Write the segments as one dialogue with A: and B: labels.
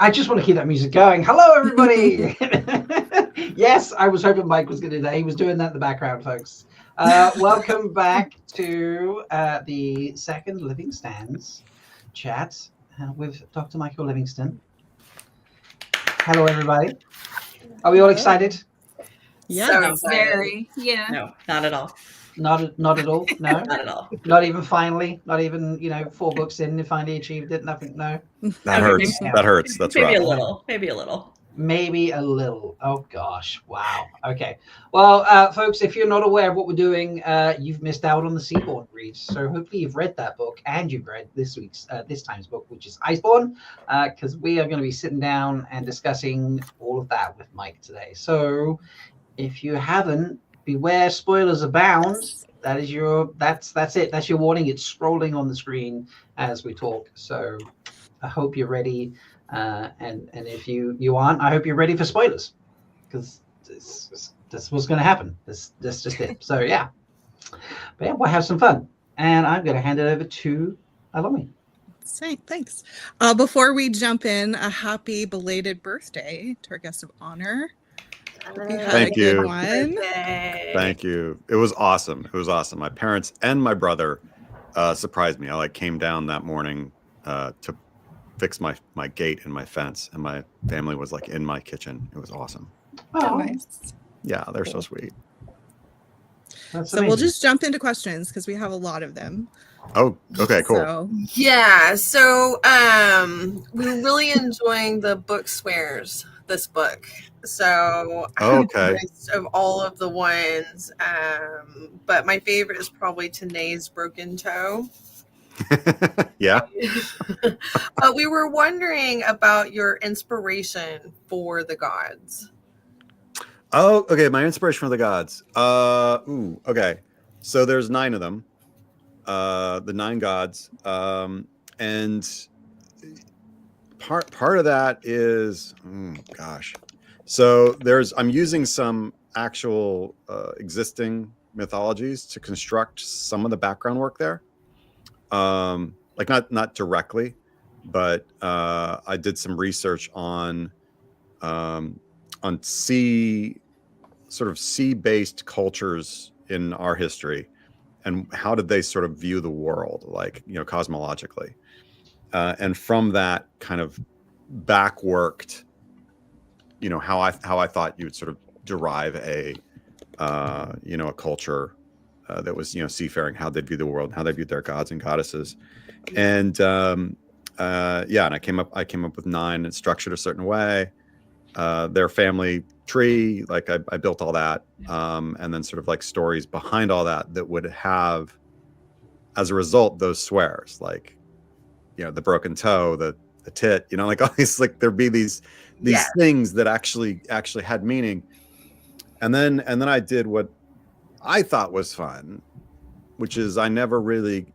A: I just want to keep that music going. Hello, everybody. Yes, I was hoping Mike was going to do that. He was doing that in the background, folks. Welcome back to the second Livingstans chat with Dr. Michael Livingstan. Hello, everybody. Are we all excited?
B: Yeah,
C: so very. Yeah.
D: No, not at all.
A: Not at all. No,
D: Not at all.
A: not even finally. Not even 4 books in. They finally achieved it. Nothing. No.
B: that hurts. That hurts. That's
D: maybe
B: rough.
D: a little. Maybe a little.
A: Maybe a little. Oh gosh! Wow. Okay. Well, folks, if you're not aware of what we're doing, you've missed out on the Iceborn read. So hopefully you've read that book and you've read this time's book, which is Iceborn, because we are going to be sitting down and discussing all of that with Mike today. So if you haven't, beware, spoilers abound. That's it. That's your warning. It's scrolling on the screen as we talk. So I hope you're ready. And if you aren't, I hope you're ready for spoilers, because this what's going to happen. That's just it. So yeah, but yeah, we'll have some fun, and I'm going to hand it over to Alomi.
B: Thanks. Before we jump in, a happy belated birthday to our guest of honor.
C: Thank
B: you.
C: Thank
B: you. It was awesome. My parents and my brother surprised me. I came down that morning to fix my gate and my fence, and my family was in my kitchen. It was awesome.
A: Oh,
B: nice. Yeah, they're so sweet.
A: That's
B: so
A: amazing.
B: We'll just jump into questions because we have a lot of them.
E: Oh, okay, cool.
C: So we're really enjoying the book swears this book. So
E: okay,
C: of all of the ones, but my favorite is probably Tanae's broken toe.
E: Yeah.
C: But we were wondering about your inspiration for the gods.
E: Oh, okay. My inspiration for the gods. Okay. So there's 9 of them. The 9 gods. And part of that is, gosh. So I'm using some actual existing mythologies to construct some of the background work there. Not directly, but I did some research on sea-based cultures in our history, and how did they sort of view the world, cosmologically, and from that kind of back worked, how I thought you would sort of derive a culture that was seafaring, how they view the world, how they viewed their gods and goddesses, and and I came up with 9 and structured a certain way. Their family tree, I built all that, and then sort of stories behind all that would have, as a result, those swears, the broken toe, the tit, all these, there'd be these things that actually had meaning. And then I did what I thought was fun, which is I never really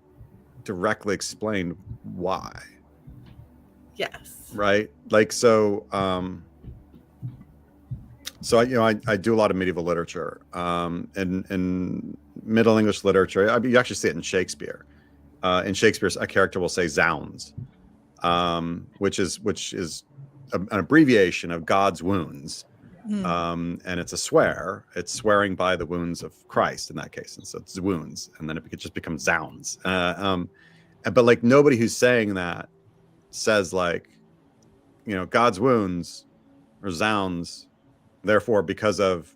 E: directly explained why.
C: Yes.
E: Right. So I do a lot of medieval literature, and Middle English literature. You actually see it in Shakespeare. In Shakespeare, a character will say "zounds," which is an abbreviation of God's wounds, and it's a swear. It's swearing by the wounds of Christ in that case, and so it's wounds, and then it just becomes "zounds." But nobody who's saying that says God's wounds or "zounds." Therefore, because of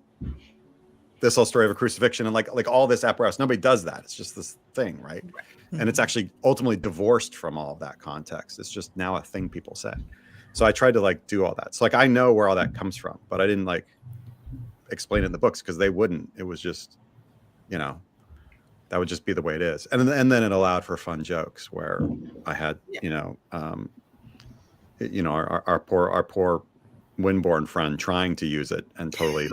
E: this whole story of a crucifixion and all this apparatus, nobody does that. It's just this thing, right? And it's actually ultimately divorced from all of that context. It's just now a thing people say. So I tried to do all that. So I know where all that comes from, but I didn't explain it in the books because they wouldn't. It was just, that would just be the way it is. And then it allowed for fun jokes where I had, our poor Windborn friend trying to use it and totally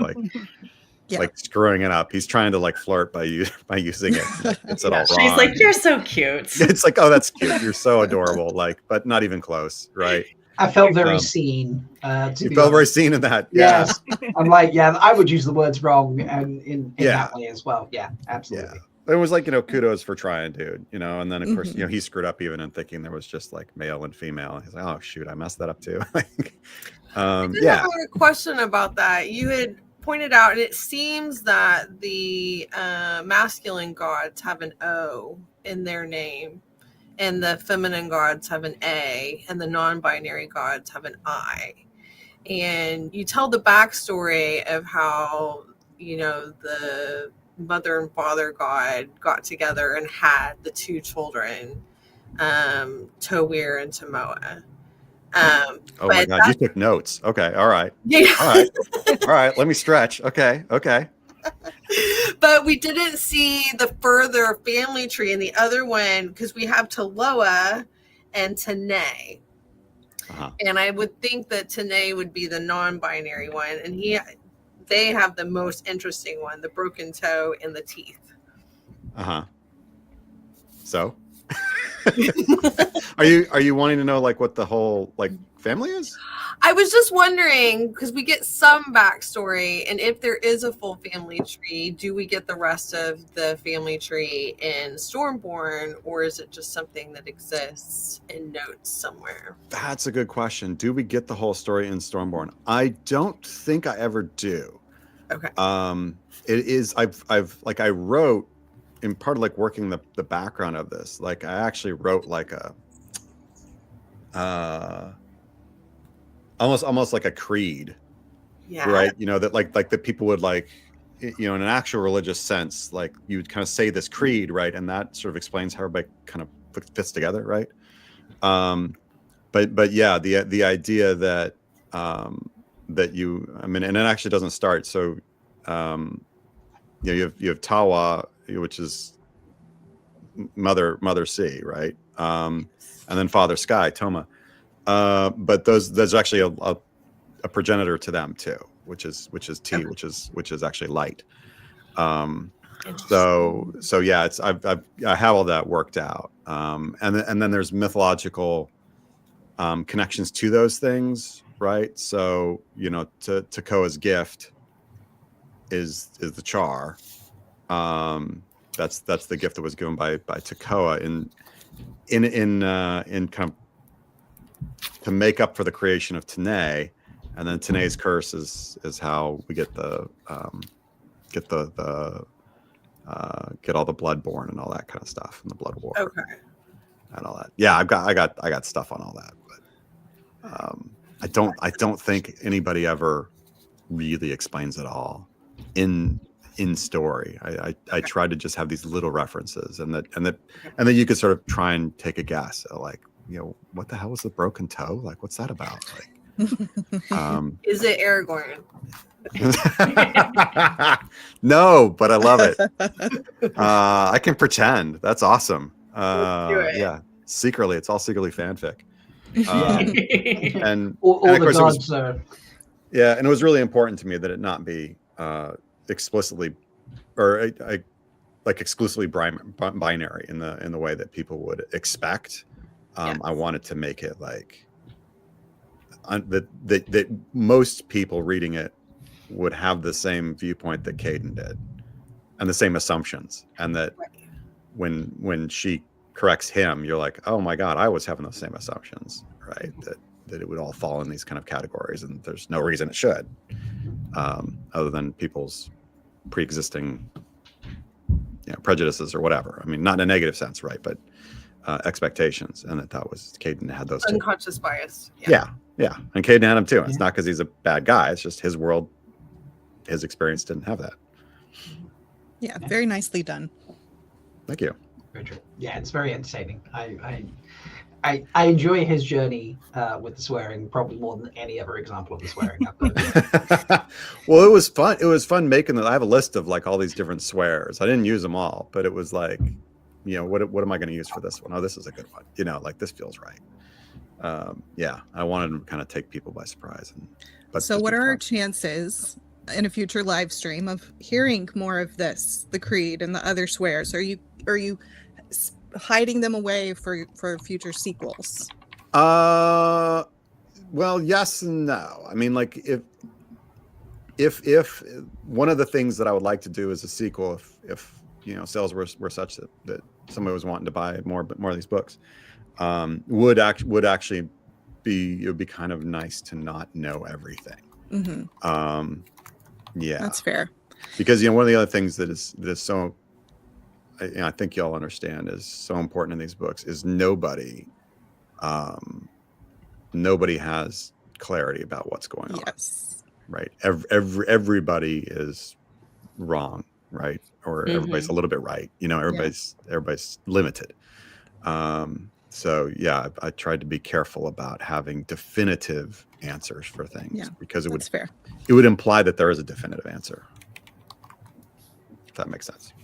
E: screwing it up. He's trying to flirt by using it. It's all wrong.
D: She's like, "You're so cute."
E: It's oh, that's cute. You're so adorable. But not even close, right?
A: I felt very seen.
E: You felt very seen in that.
A: Yes. I'm I would use the words wrong and in that way as well. Yeah, absolutely.
E: It was like, kudos for trying, dude, and then of course, he screwed up even in thinking there was just like male and female. He's like, oh shoot, I messed that up too.
C: I did have a question about that. You had pointed out, and it seems that the masculine gods have an O in their name, and the feminine gods have an A, and the non-binary gods have an I. And you tell the backstory of how, the mother and father god got together and had the two children, Towir and Tomoa.
E: Oh my God, you took notes. Okay, all right.
C: Yeah.
E: All right, let me stretch. Okay.
C: But we didn't see the further family tree in the other one because we have Taloa and Tanae. And I would think that Tanae would be the non-binary one, and they have the most interesting one, the broken toe and the teeth.
E: So are you wanting to know like what the whole like family is?
C: I was just wondering, because we get some backstory, and if there is a full family tree, do we get the rest of the family tree in Stormborn, or is it just something that exists in notes somewhere?
E: That's a good question. Do we get the whole story in Stormborn? I don't think I ever do.
C: Okay.
E: It is, I wrote, in part of like working the background of this, like I actually wrote like almost like a creed, right? That like that people would like, in an actual religious sense, like you would kind of say this creed, right? And that sort of explains how everybody kind of fits together, right? But yeah, the idea that and it actually doesn't start. So you have Tawa, which is mother sea, right? And then father sky, Toma. But there's actually a progenitor to them too, which is T, which is actually light. So yeah, I have all that worked out. And then there's mythological connections to those things, right? So Tekoa's gift is the char. That's the gift that was given by Tekoa in kind of to make up for the creation of Tanae, and then Tanae's curse is how we get get all the bloodborne and all that kind of stuff, and the blood war, and all that. Yeah, I got stuff on all that, but I don't think anybody ever really explains it all in story. I tried to just have these little references, and that you could sort of try and take a guess at, like, what the hell was the broken toe? Like, what's that about? Like,
C: is it Aragorn?
E: No, but I love it. I can pretend. That's awesome. Yeah, secretly, it's all secretly fanfic. And
A: all
E: and of
A: the
E: course
A: gods.
E: yeah, and it was really important to me that it not be explicitly or like exclusively binary in the way that people would expect. I wanted to make it like that most people reading it would have the same viewpoint that Caden did, and the same assumptions, and that when she corrects him, you're like, oh my God, I was having those same assumptions, right? That it would all fall in these kind of categories, and there's no reason it should, other than people's pre-existing prejudices or whatever. I mean, not in a negative sense, right? But expectations, and that was Caden had those
C: unconscious bias.
E: Yeah. And Caden had them too. It's not because he's a bad guy. It's just his world, his experience didn't have that.
F: Yeah, very nicely done.
E: Thank you.
A: Very true. Yeah, it's very entertaining. I enjoy his journey with the swearing probably more than any other example of the swearing I've done.
E: Well, it was fun. It was fun making that. I have a list of like all these different swears. I didn't use them all, but it was like, what am I going to use for this one? Oh, this is a good one. Like this feels right. Yeah, I wanted to kind of take people by surprise.
F: So what are our chances in a future live stream of hearing more of this, the creed and the other swears? Are you hiding them away for future sequels?
E: Well, yes and no. I mean, like if one of the things that I would like to do as a sequel, if sales were such that somebody was wanting to buy more of these books, would actually be, it would be kind of nice to not know everything. Yeah,
F: That's fair.
E: because one of the other things that is so, I think y'all understand, is so important in these books is nobody has clarity about what's going on.
F: Yes.
E: Right. Everybody is wrong, right? Or everybody's a little bit right. Everybody's limited. So yeah, I tried to be careful about having definitive answers for things, because it would imply that there is a definitive answer. If that makes sense.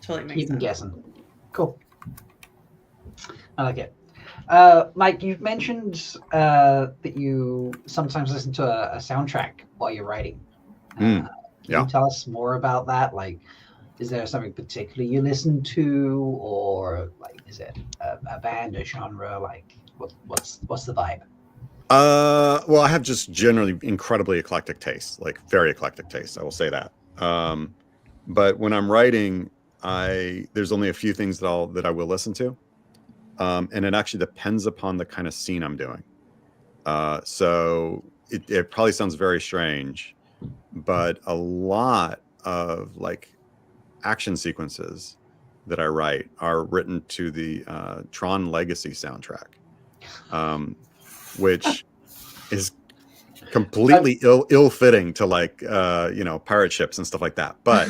D: Totally makes
A: Keep them
D: sense.
A: guessing. Cool. I like it. Mike, you've mentioned that you sometimes listen to a soundtrack while you're writing. Can you tell us more about that? Like, is there something particular you listen to, or like, is it a band, a genre? Like, what's the vibe?
E: Well, I have just generally incredibly eclectic taste, like very eclectic taste. I will say that. But when I'm writing, there's only a few things that I will listen to. And it actually depends upon the kind of scene I'm doing. So it probably sounds very strange, but a lot of like action sequences that I write are written to the Tron Legacy soundtrack, which is completely ill-fitting to like pirate ships and stuff like that. But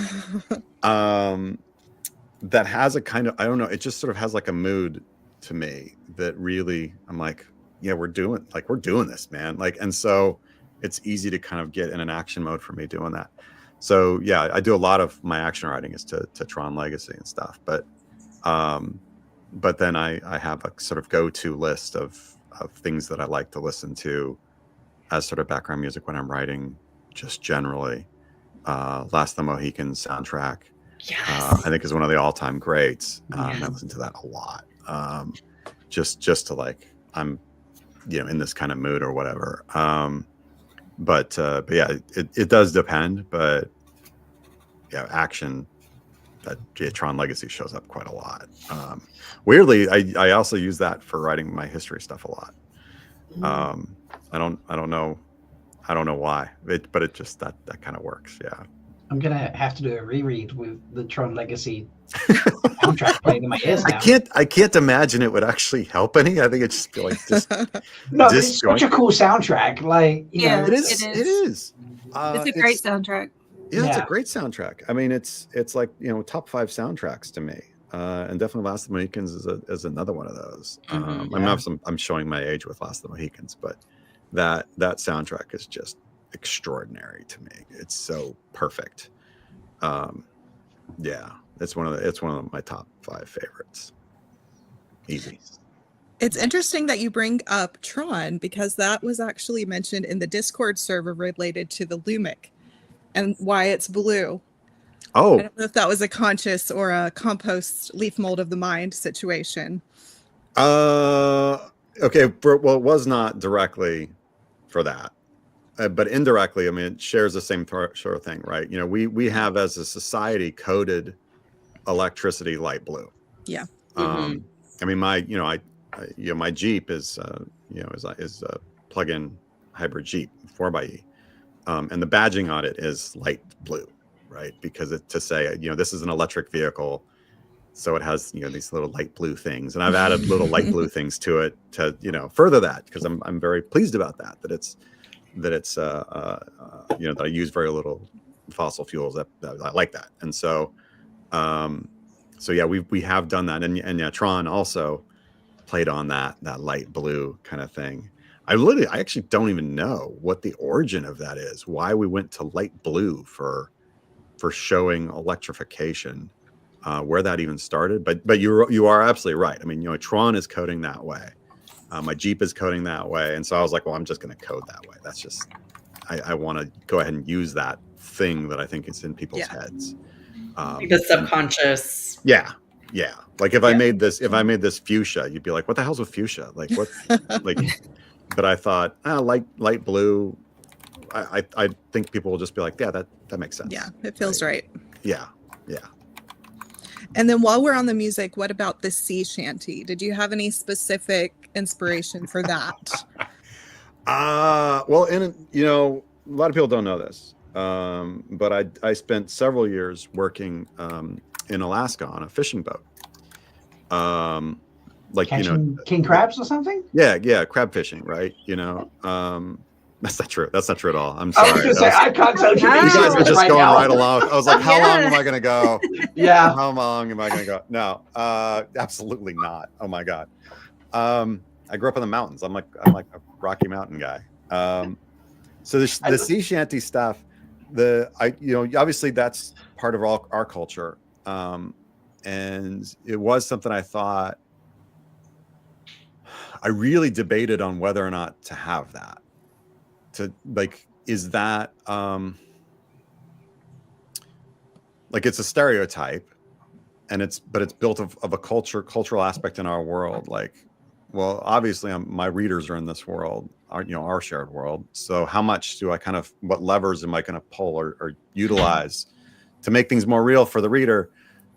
E: that has a kind of, I don't know, it just sort of has like a mood to me that really, I'm like, yeah, we're doing this, man. Like, and so it's easy to kind of get in an action mode for me doing that. So yeah, I do a lot of my action writing is to Tron Legacy and stuff, but then I have a sort of go-to list of things that I like to listen to as sort of background music when I'm writing, just generally. Last of the Mohicans soundtrack, I think is one of the all-time greats. I listen to that a lot. Just to like, I'm in this kind of mood or whatever. But yeah, it does depend. But yeah, action, that Tron Legacy shows up quite a lot. Weirdly, I also use that for writing my history stuff a lot. I don't know why, but it just that kind of works. Yeah.
A: I'm gonna have to do a reread with the Tron Legacy soundtrack playing in my ears now.
E: I can't imagine it would actually help any. I think it's just like
A: no, it's such a cool soundtrack. Like,
E: it is.
G: It's a great soundtrack.
E: Yeah, it's a great soundtrack. I mean, it's like top 5 soundtracks to me, and definitely Last of the Mohicans is another one of those. I'm showing my age with Last of the Mohicans, but that soundtrack is just extraordinary to me. It's so perfect. Yeah, it's one of my top 5 favorites. Easy.
F: It's interesting that you bring up Tron, because that was actually mentioned in the Discord server related to the Lumic and why it's blue.
E: Oh,
F: I don't know if that was a conscious or a compost leaf mold of the mind situation.
E: Okay. Well, it was not directly for that, but indirectly. I mean, it shares the same sort of thing, right? We have as a society coded electricity light blue.
F: Yeah.
E: I mean, my Jeep is a plug-in hybrid Jeep 4xe, and the badging on it is light blue, right? Because to say this is an electric vehicle, so it has these little light blue things, and I've added little light blue things to it to further that, because I'm very pleased about that it's that I use very little fossil fuels. That I like that, and so yeah, we have done that, and yeah, Tron also played on that light blue kind of thing. I actually don't even know what the origin of that is, why we went to light blue for showing electrification, where that even started. But you are absolutely right. I mean, Tron is coding that way. My Jeep is coding that way. And so I was like, well, I'm just going to code that way. That's just, I want to go ahead and use that thing that I think is in people's heads.
D: The subconscious.
E: Yeah. Like if I made this fuchsia, you'd be like, what the hell's with fuchsia? Like what, like, but I thought, light blue. I think people will just be like, yeah, that makes sense.
F: Yeah. It feels right.
E: Yeah.
F: And then while we're on the music, what about the sea shanty? Did you have any specific inspiration for that?
E: Well, a lot of people don't know this, but I spent several years working in Alaska on a fishing boat.
A: Catching king crabs or something?
E: Yeah, crab fishing, right? That's not true. That's not true at all. I'm
A: I was
E: sorry.
A: going to say, I can't tell you.
C: You
E: You guys are just
A: right
E: going
A: now.
E: right along. I was like, how long am I going to go?
A: Yeah.
E: How long am I going to go? No, absolutely not. Oh my God. I grew up in the mountains. I'm like a Rocky Mountain guy. So the sea shanty stuff, obviously that's part of our culture. And it was something I thought I really debated on whether or not to have that. Is that it's a stereotype, and it's built of a cultural aspect in our world. Well, obviously my readers are in this world, our shared world. So how much do I what levers am I going to pull or utilize to make things more real for the reader?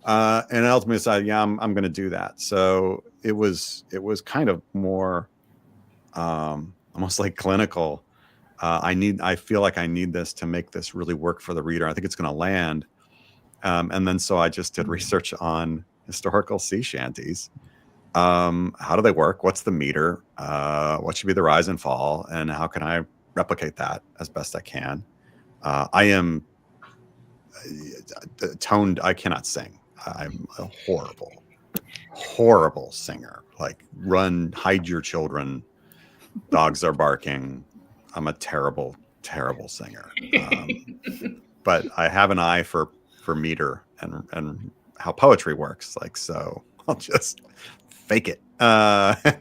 E: And ultimately decided, I'm going to do that. So it was kind of more almost like clinical. I feel like I need this to make this really work for the reader. I think it's going to land. And then so I just did research on historical sea shanties. How do they work? What's the meter? What should be the rise and fall? And how can I replicate that as best I can? I am toned. I cannot sing. I'm a horrible singer. Hide your children. Dogs are barking. I'm a terrible singer. But I have an eye for meter and how poetry works. So I'll just fake it. And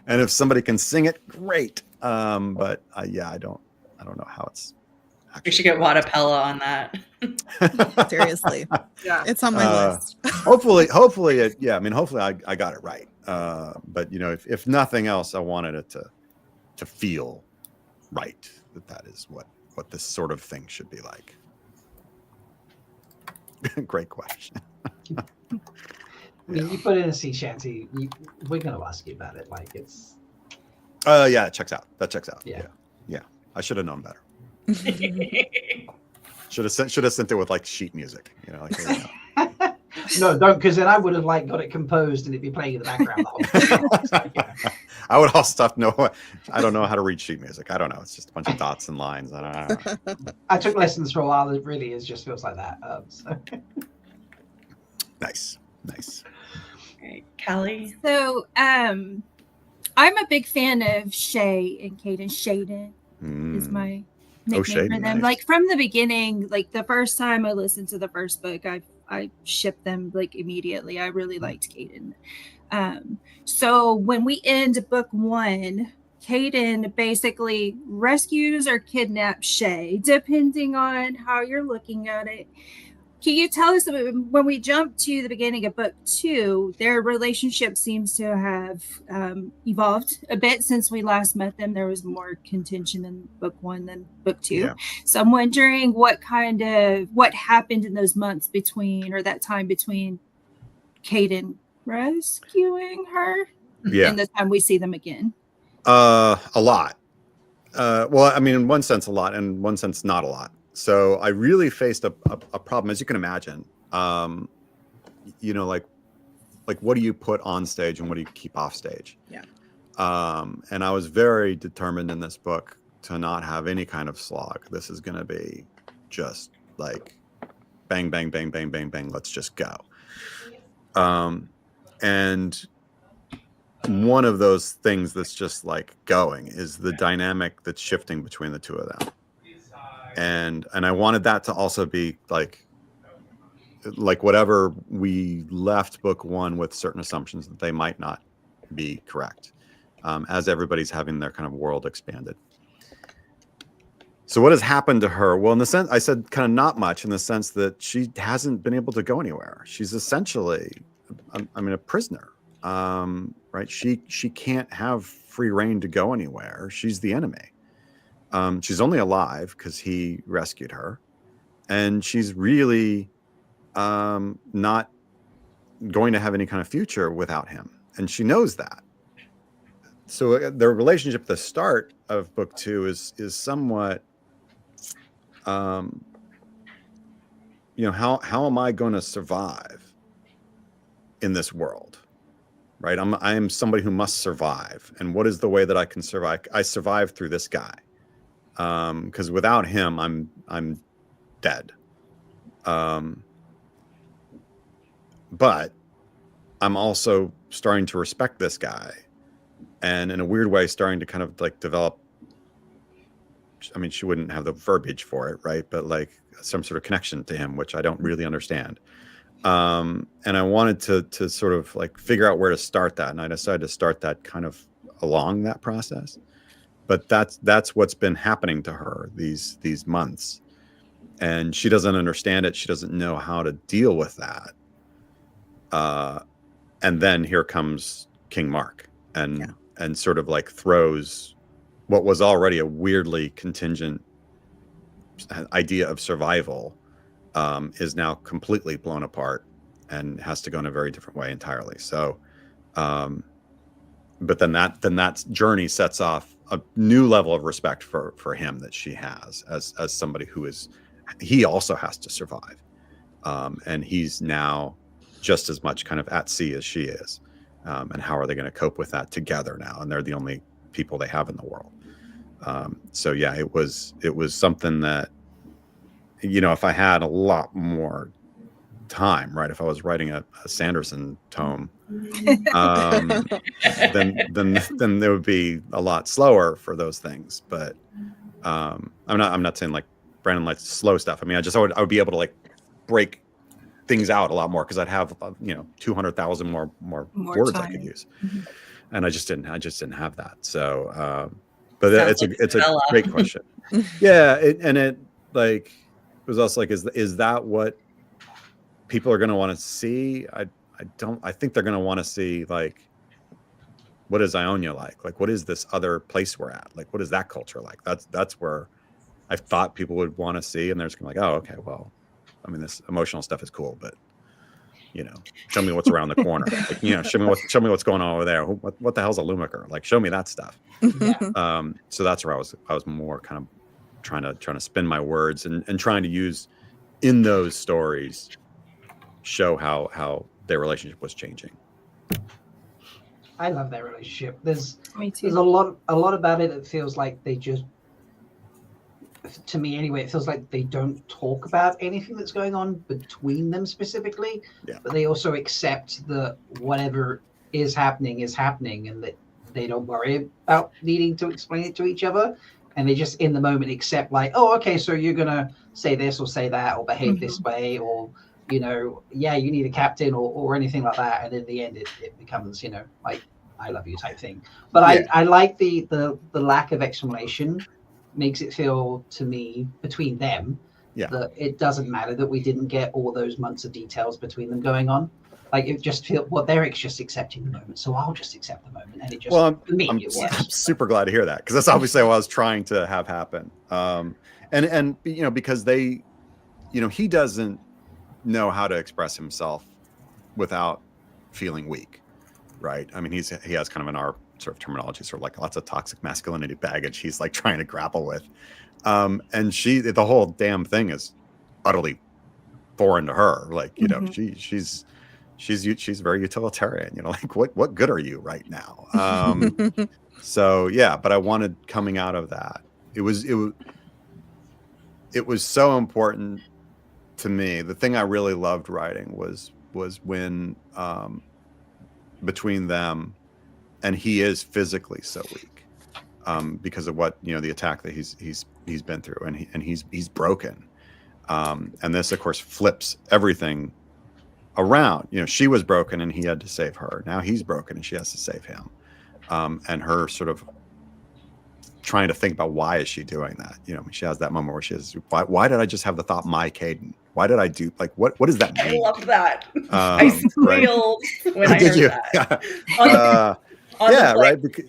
E: if somebody can sing it, great. But I don't know how it's.
D: We should get Wadapella on that.
F: Seriously.
C: Yeah.
F: It's on my list.
E: hopefully hopefully I got it right. But if nothing else, I wanted it to feel right. That is what this sort of thing should be like. Great question.
A: You put in a sea shanty, we're going to ask you about it. It's.
E: Yeah, it checks out. That checks out.
A: Yeah.
E: I should have known better. Should have sent it with sheet music.
A: No, don't, because then I would have got it composed and it'd be playing in the background.
E: I would also I don't know how to read sheet music. I don't know. It's just a bunch of dots and lines. I don't know.
A: I took lessons for a while. It really just feels like that.
E: Nice.
D: Right. Callie?
G: So I'm a big fan of Shay and Caden. Shaden is my nickname for them.
E: Nice.
G: From the beginning, the first time I listened to the first book, I shipped them immediately. I really liked Caden. So when we end book 1, Caden basically rescues or kidnaps Shay, depending on how you're looking at it. Can you tell us, when we jump to the beginning of book 2, their relationship seems to have evolved a bit since we last met them. There was more contention in book 1 than book 2.
E: Yeah.
G: So I'm wondering what happened in those months between, or that time between Caden rescuing her and the time we see them again.
E: A lot. Well, I mean, in one sense, a lot, and in one sense, not a lot. So I really faced a problem, as you can imagine. What do you put on stage and what do you keep off stage?
F: Yeah.
E: And I was very determined in this book to not have any kind of slog. This is going to be just bang, bang, bang, bang, bang, bang. Let's just go. And one of those things that's just going is the dynamic that's shifting between the two of them. And I wanted that to also be whatever we left book 1 with certain assumptions that they might not be correct, as everybody's having their kind of world expanded. So what has happened to her? Well, in the sense I said, kind of not much, in the sense that she hasn't been able to go anywhere. She's essentially, a prisoner, right? She can't have free reign to go anywhere. She's the enemy. She's only alive because he rescued her, and she's really not going to have any kind of future without him, and she knows that. So their relationship at the start of book 2 is somewhat, how am I going to survive in this world, right? I am somebody who must survive, and what is the way that I can survive? I survive through this guy, because without him, I'm dead. But I'm also starting to respect this guy, and in a weird way starting to kind of like develop, I mean, she wouldn't have the verbiage for it, right? But like some sort of connection to him, which I don't really understand. And I wanted to sort of like figure out where to start that. And I decided to start that kind of along that process. But that's what's been happening to her these months. And she doesn't understand it. She doesn't know how to deal with that. And then here comes King Mark and sort of like throws what was already a weirdly contingent idea of survival, is now completely blown apart and has to go in a very different way entirely. So, but then that journey sets off a new level of respect for him that she has as somebody who he also has to survive. And he's now just as much kind of at sea as she is. And how are they going to cope with that together now? And they're the only people they have in the world. So yeah, it was something that, if I had a lot more time, right? If I was writing a Sanderson tome, then it would be a lot slower for those things. But I'm not saying like Brandon likes slow stuff. I mean, I would be able to like break things out a lot more because I'd have 200,000 more words time I could use, and I just didn't have that. So, but it's a great question. Yeah, it was also like, is that what people are going to want to see? I think they're going to want to see like, what is Ionia like? Like, what is this other place we're at? Like, what is that culture like? That's where I thought people would want to see, and they're just going to be like, oh, okay, well, I mean, this emotional stuff is cool, but show me what's around the corner. Like, show me what's going on over there. What the hell's a Lumiker? Like, show me that stuff. Yeah. So that's where I was more kind of trying to spin my words and trying to use in those stories, show how their relationship was changing.
A: I love their relationship. There's a lot about it that feels like they just, to me anyway, it feels like they don't talk about anything that's going on between them specifically, but they also accept that whatever is happening, and that they don't worry about needing to explain it to each other. And they just in the moment accept like, oh, okay, so you're going to say this or say that or behave this way, or, you need a captain or anything like that. And in the end, it becomes, like, I love you type thing. But I like the lack of explanation. Makes it feel to me between them that it doesn't matter that we didn't get all those months of details between them going on. Like, it just feels, Eric's just accepting the moment, so I'll just accept the moment, and it just
E: I'm super glad to hear that, because that's obviously what I was trying to have happen. And because they, he doesn't know how to express himself without feeling weak, right? I mean, he has kind of an our sort of terminology, sort of like lots of toxic masculinity baggage he's like trying to grapple with, and the whole damn thing is utterly foreign to her. Like, she's very utilitarian, like what good are you right now? So yeah, but I wanted, coming out of that, it was so important to me. The thing I really loved writing was when between them, and he is physically so weak because of what the attack that he's been through, and he's broken, and this of course flips everything around. She was broken and he had to save her. Now he's broken and she has to save him, and her sort of trying to think about why is she doing that. She has that moment where she has, why did I just have the thought, my Caden? Why did I do, like, what does that mean?
D: I love that. I squealed when I heard that.
E: Yeah, right. Because,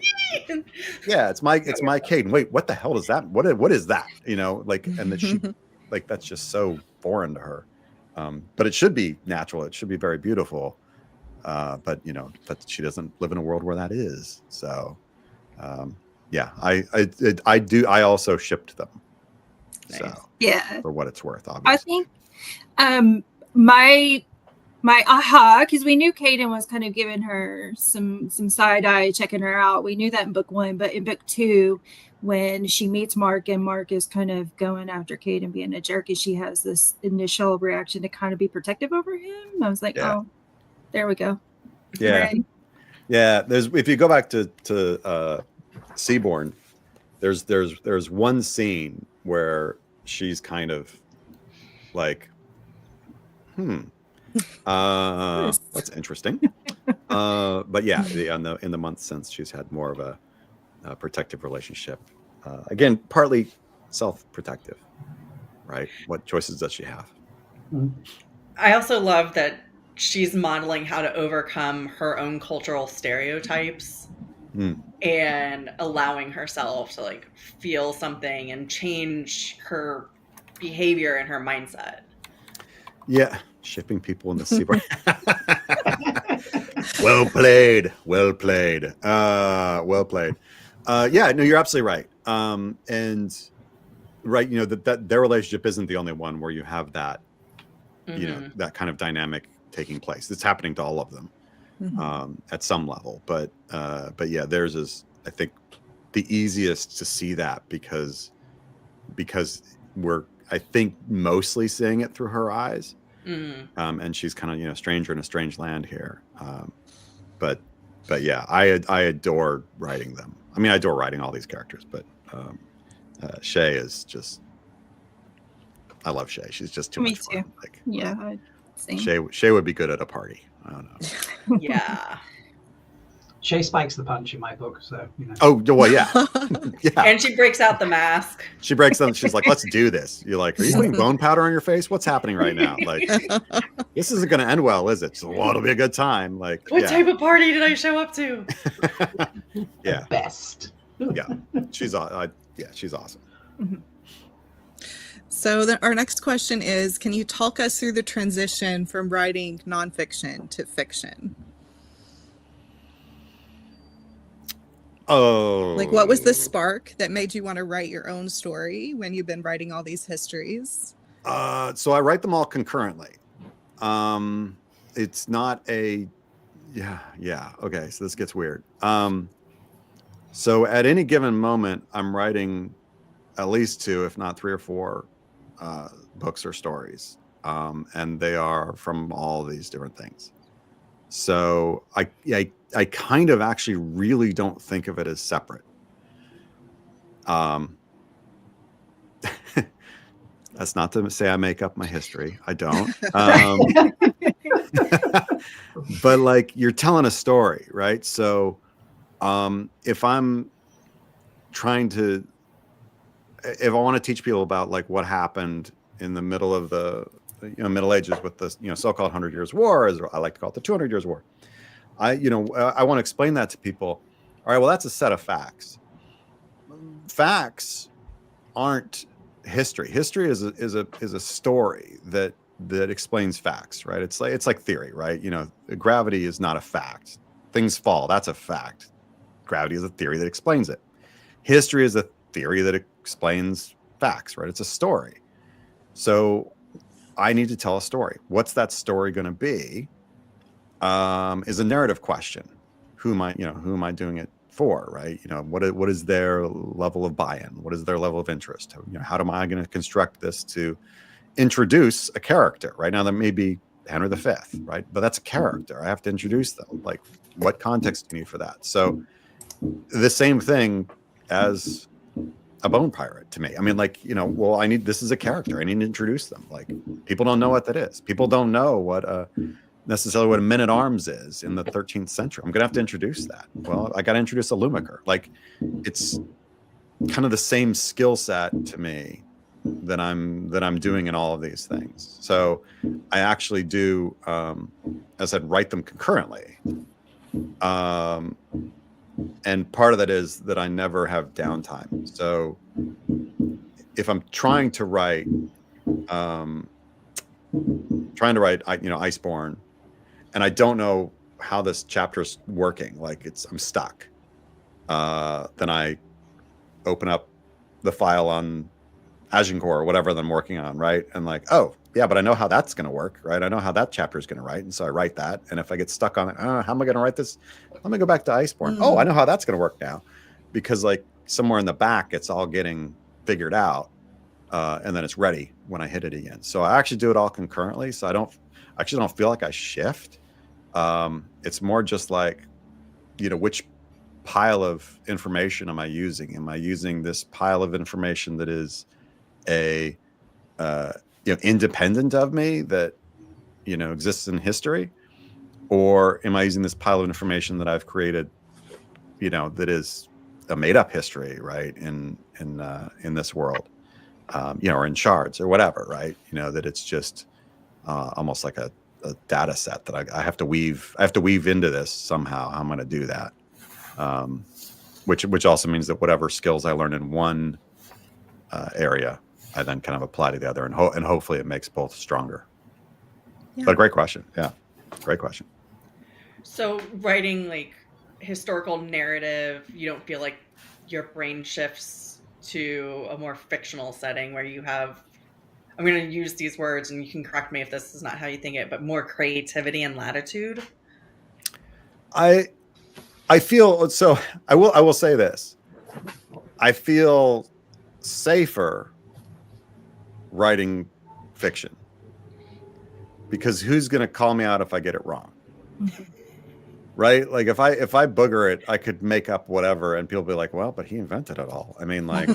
E: it's my Caden. Wait, what the hell is that? What is that? Like, and that she, like, that's just so foreign to her. But it should be natural. It should be very beautiful. but she doesn't live in a world where that is. So, yeah, I also shipped them.
D: Nice.
E: So
G: Yeah.
E: for what it's worth, obviously.
G: I think my aha, because we knew Caden was kind of giving her some side eye, checking her out. We knew that in book 1, but in book 2, when she meets Mark and Mark is kind of going after Caden being a jerk, and she has this initial reaction to kind of be protective over him. I was like, oh, there we go.
E: Yeah.
G: Right.
E: Yeah. If you go back to Seaborn, there's one scene where she's kind of like, that's interesting. But yeah, in the months since, she's had more of a protective relationship. Again, partly self-protective, right? What choices does she have?
D: I also love that she's modeling how to overcome her own cultural stereotypes and allowing herself to like feel something and change her behavior and her mindset.
E: Yeah, shipping people in the Seaborn. Well played. Yeah, no, you're absolutely right. And right, that their relationship isn't the only one where you have that, that kind of dynamic taking place. It's happening to all of them at some level. But yeah, theirs is, I think, the easiest to see that because we're, I think, mostly seeing it through her eyes. And she's kind of, stranger in a strange land here. But yeah, I adore writing them. I mean, I adore writing all these characters, but Shay is just, I love Shay. She's just too much fun. Like,
G: yeah, same.
E: Shay would be good at a party. I don't know.
D: Yeah.
A: Shay spikes the punch in my book, so
E: Oh well, yeah, yeah.
D: And she breaks out the mask.
E: She breaks them. She's like, "Let's do this." You're like, "Are you putting bone powder on your face? What's happening right now? Like, this isn't going to end well, is it?" So, well, it'll be a good time. Like,
D: what type of party did I show up to?
E: Yeah,
A: the best.
E: Yeah, she's awesome.
F: Mm-hmm. So our next question is, can you talk us through the transition from writing nonfiction to fiction?
E: Oh,
F: like, what was the spark that made you want to write your own story when you've been writing all these histories?
E: So I write them all concurrently. It's not a, yeah. Okay, so this gets weird. So at any given moment, I'm writing at least 2, if not 3 or 4, books or stories, and they are from all these different things. So I kind of actually really don't think of it as separate. That's not to say I make up my history. I don't. But like, you're telling a story, right? So if I'm trying to, if I want to teach people about like what happened in the middle of the Middle Ages with the so-called 100 Years' War, as I like to call it, the 200 Years' War, I want to explain that to people. All right, well, that's a set of facts. Facts aren't history. History is a story that explains facts, right? It's like theory, right? Gravity is not a fact. Things fall. That's a fact. Gravity is a theory that explains it. History is a theory that explains facts, right? It's a story. So I need to tell a story. What's that story going to be? Is a narrative question. Who am I doing it for, right? What is their level of buy-in? What is their level of interest? How am I going to construct this to introduce a character? Right now, that may be Henry V, right? But that's a character. I have to introduce them. Like, what context do you need for that? So the same thing as a bone pirate to me. I mean, like, well, this is a character. I need to introduce them. Like, people don't know what that is. People don't know what necessarily what a man-at-arms is in the 13th century. I'm gonna have to introduce that. Well, I got to introduce a Lumiker. Like, it's kind of the same skill set to me that I'm doing in all of these things. So I actually do, as I said, write them concurrently. And part of that is that I never have downtime. So if I'm trying to write Iceborn, and I don't know how this chapter's working. Like I'm stuck. Then I open up the file on Agincourt or whatever that I'm working on, right? And like, oh yeah, but I know how that's going to work, right? I know how that chapter is going to write, and so I write that. And if I get stuck on it, how am I going to write this? Let me go back to Iceborn. Oh, I know how that's going to work now, because like somewhere in the back, it's all getting figured out, and then it's ready when I hit it again. So I actually do it all concurrently. So I don't feel like I shift. It's more just like, which pile of information am I using? Am I using this pile of information that is a independent of me, that exists in history, or am I using this pile of information that I've created, that is a made-up history, right? In this world, or in shards or whatever, right? That it's just almost like a data set that I have to weave. I have to weave into this somehow. How I'm going to do that, which also means that whatever skills I learn in one area, I then kind of apply to the other, and hopefully it makes both stronger. Yeah. But great question. Yeah, great question.
D: So writing like historical narrative, you don't feel like your brain shifts to a more fictional setting where you have, I'm going to use these words and you can correct me if this is not how you think it, but more creativity and latitude?
E: I feel, so I will say this. I feel safer writing fiction, because who's going to call me out if I get it wrong? Right? Like if I booger it, I could make up whatever and people be like, well, but he invented it all. I mean, like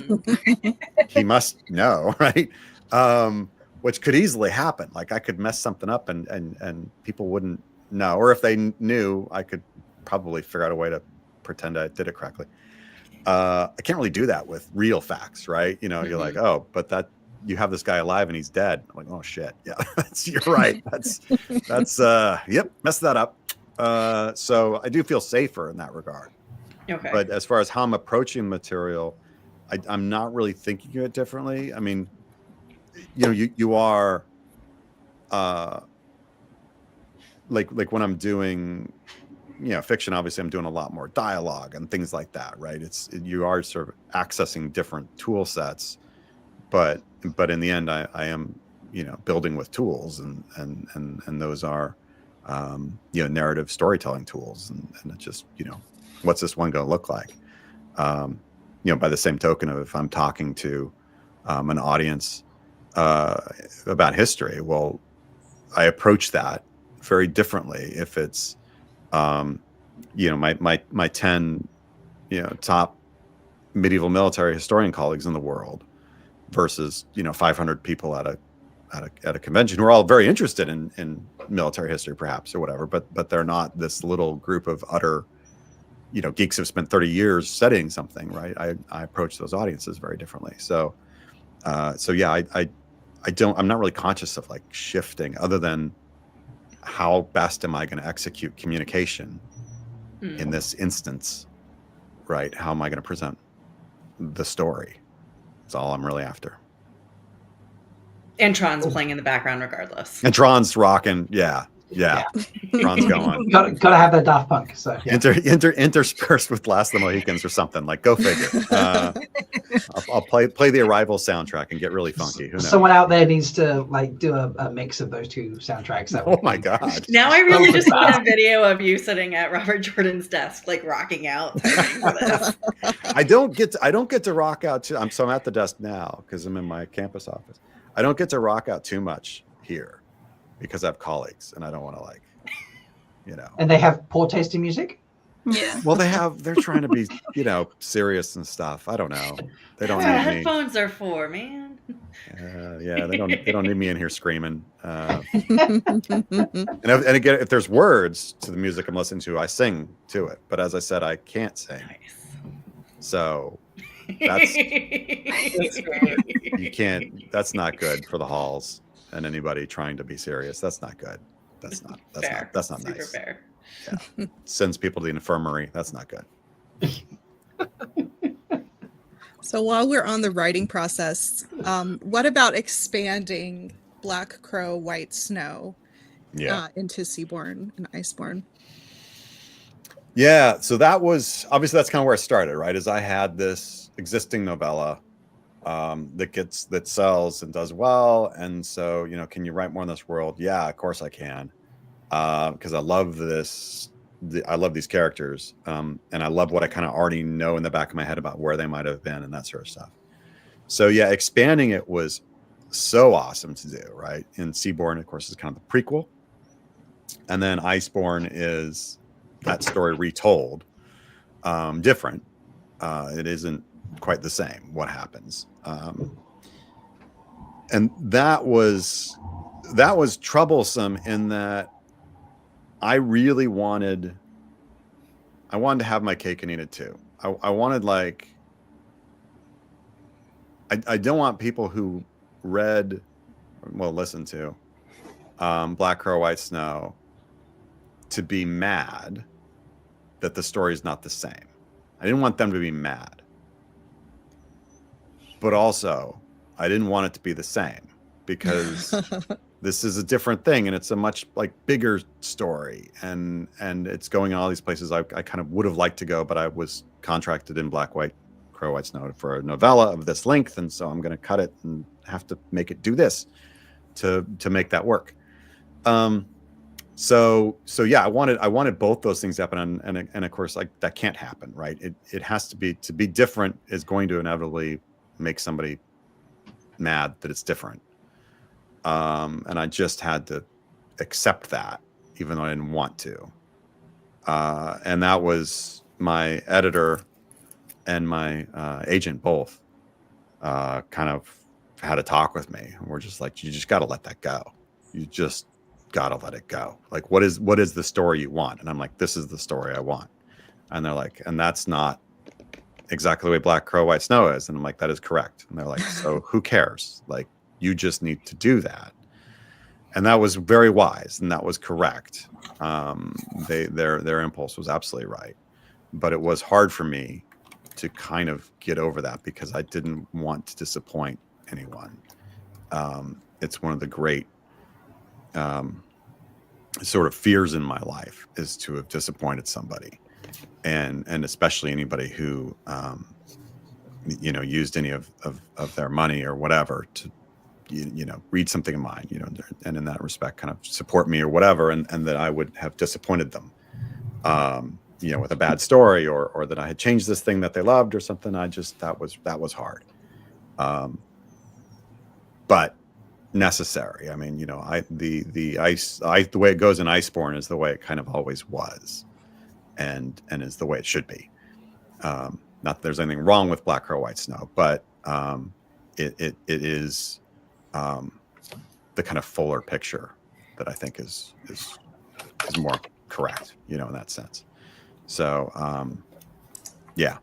E: he must know, right? Which could easily happen. Like I could mess something up and people wouldn't know, or if they knew, I could probably figure out a way to pretend I did it correctly. I can't really do that with real facts, right? You're like, oh, but that you have this guy alive and he's dead. I'm like, oh shit, yeah, you're right. That's yep, messed that up. So I do feel safer in that regard.
D: Okay.
E: But as far as how I'm approaching material, I'm not really thinking of it differently. I mean, you are like when I'm doing fiction, obviously I'm doing a lot more dialogue and things like that, right? You are sort of accessing different tool sets, but in the end I am building with tools, and those are narrative storytelling tools, and it just what's this one going to look like? By the same token of, if I'm talking to an audience about history, well, I approach that very differently if it's my 10 top medieval military historian colleagues in the world versus 500 people at a convention who are all very interested in military history perhaps or whatever, but they're not this little group of utter geeks who've spent 30 years studying something, right? I approach those audiences very differently. So yeah, I'm not really conscious of like shifting, other than how best am I going to execute communication in this instance, right? How am I going to present the story? That's all I'm really after.
D: And Tron's playing in the background regardless.
E: And Tron's rocking. Yeah. Tron's going.
A: Gotta have that Daft Punk. So yeah.
E: Interspersed with Last of the Mohicans or something. Like, go figure. I'll play the Arrival soundtrack and get really funky. Who knows?
A: Someone out there needs to like do a mix of those two soundtracks.
E: Oh my god!
D: Now I really just want a video of you sitting at Robert Jordan's desk, like rocking out. For this.
E: I don't get to rock out too. I'm at the desk now because I'm in my campus office. I don't get to rock out too much here because I have colleagues and I don't want to
A: And they have poor taste in music?
G: Yeah.
E: Well, they're trying to be, serious and stuff. I don't know. They don't
D: That's what
E: need me.
D: headphones are for, man.
E: Yeah, they don't need me in here screaming. And again, if there's words to the music I'm listening to, I sing to it. But as I said, I can't sing.
D: Nice.
E: So that's you can't. That's not good for the halls and anybody trying to be serious. That's not good. That's not
D: Super
E: nice.
D: Fair.
E: Yeah. Sends people to the infirmary. That's not good.
F: So while we're on the writing process, what about expanding Black Crow, White Snow into Seaborn and Iceborn?
E: Yeah, so that was obviously that's kind of where it started, right? Is I had this existing novella that sells and does well, and so can you write more in this world? Yeah, of course I can, because I love this. I love these characters, and I love what I kind of already know in the back of my head about where they might have been and that sort of stuff. So yeah, expanding it was so awesome to do, right? And Seaborn, of course, is kind of the prequel, and then Iceborn is that story retold, different. It isn't quite the same what happens, and that was troublesome in that I really wanted to have my cake and eat it too. I wanted, like, I don't want people who listen to Black Crow White Snow to be mad that the story is not the same. I didn't want them to be mad, but also I didn't want it to be the same, because this is a different thing, and it's a much bigger story, and it's going in all these places I kind of would have liked to go, but I was contracted in Black Crow White Snow for a novella of this length, and so I'm going to cut it and have to make it do this to make that work. So yeah, I wanted both those things to happen, and of course, that can't happen, right? It has to be different is going to inevitably make somebody mad that it's different. And I just had to accept that, even though I didn't want to. And that was my editor and my agent both kind of had a talk with me. We're just like, you just got to let that go. You just got to let it go. Like, what is the story you want? And I'm like, this is the story I want. And they're like, and that's not exactly the way Black Crow White Snow is. And I'm like, that is correct. And they're like, so who cares? Like, you just need to do that. And that was very wise, and that was correct. Their impulse was absolutely right. But it was hard for me to kind of get over that, because I didn't want to disappoint anyone. It's one of the great sort of fears in my life, is to have disappointed somebody, and especially anybody who used any of their money or whatever to read something of mine, and in that respect kind of support me or whatever, and that I would have disappointed them with a bad story, or that I had changed this thing that they loved or something. That was hard, but necessary. I mean, the way it goes in Iceborn is the way it kind of always was, and is the way it should be. Not that there's anything wrong with Black Crow White Snow, but it is the kind of fuller picture that I think is more correct, in that sense. So yeah,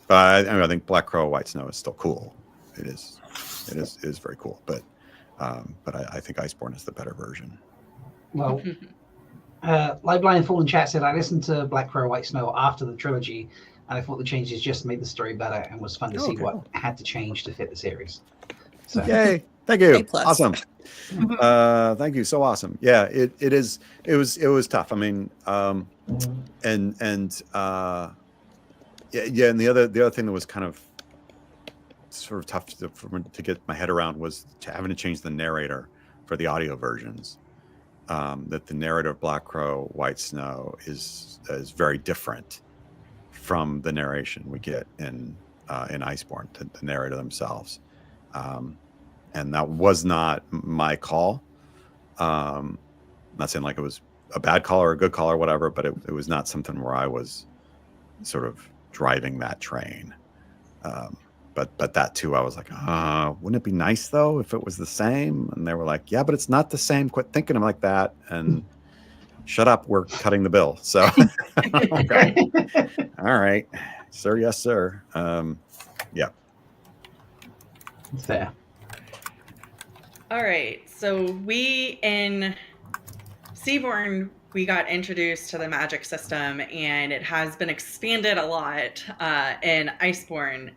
E: but I think Black Crow White Snow is still cool. It is very cool, but I think Iceborn is the better version.
A: Well, Live Blind Fallen Chat said, I listened to Black Crow White Snow after the trilogy, and I thought the changes just made the story better, and was fun to see what had to change to fit the series. So
E: yay. Thank you.
F: A+.
E: Awesome. Thank you. So awesome. Yeah, it was tough. I mean, and the other thing that was kind of sort of tough to get my head around was having to change the narrator for the audio versions. That the narrator of Black Crow White Snow is very different from the narration we get in Iceborn, the narrator themselves. And that was not my call. I'm not saying like it was a bad call or a good call or whatever, but it was not something where I was sort of driving that train. But that too, I was like, wouldn't it be nice though if it was the same? And they were like, yeah, but it's not the same. Quit thinking like that. And shut up. We're cutting the bill. So, okay. All right, sir. Yes, sir. Yeah.
A: Fair.
D: All right. So we in Seaborn, we got introduced to the magic system, and it has been expanded a lot in Iceborn.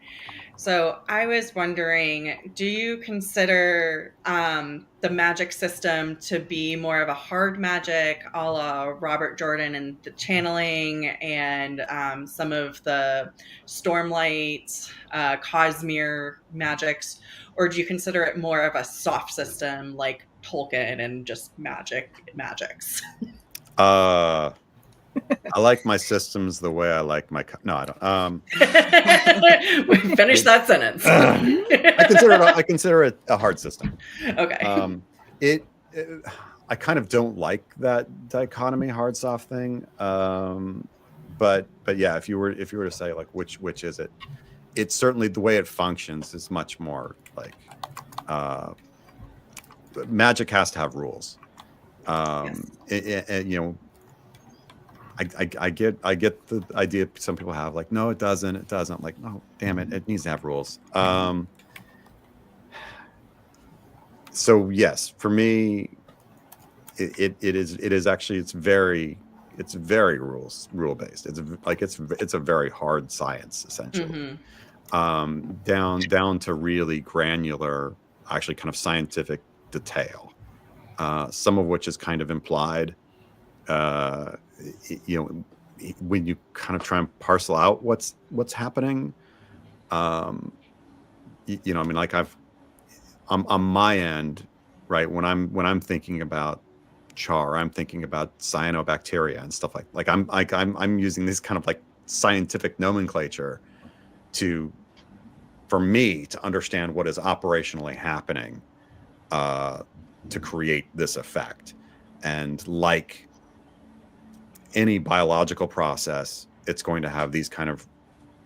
D: So I was wondering, do you consider the magic system to be more of a hard magic, a la Robert Jordan and the channeling, and some of the Stormlight, Cosmere magics, or do you consider it more of a soft system like Tolkien and just magics?
E: I like my systems the way I like my. No, I don't.
D: Finish that sentence.
E: I consider it a hard system.
D: Okay.
E: I kind of don't like that dichotomy, hard soft thing. But yeah, if you were to say like which is it, it's certainly the way it functions is much more like magic has to have rules. Yes. I get the idea some people have, like, no, it doesn't. I'm like, no, damn it, it needs to have rules. So yes, for me, it is actually it's very rule based. It's a very hard science essentially, down to really granular, actually kind of scientific detail, some of which is kind of implied. When you kind of try and parcel out what's happening, like on my end, right, when I'm thinking about char, I'm thinking about cyanobacteria and stuff like I'm using this kind of like scientific nomenclature for me to understand what is operationally happening to create this effect. And like any biological process, it's going to have these kind of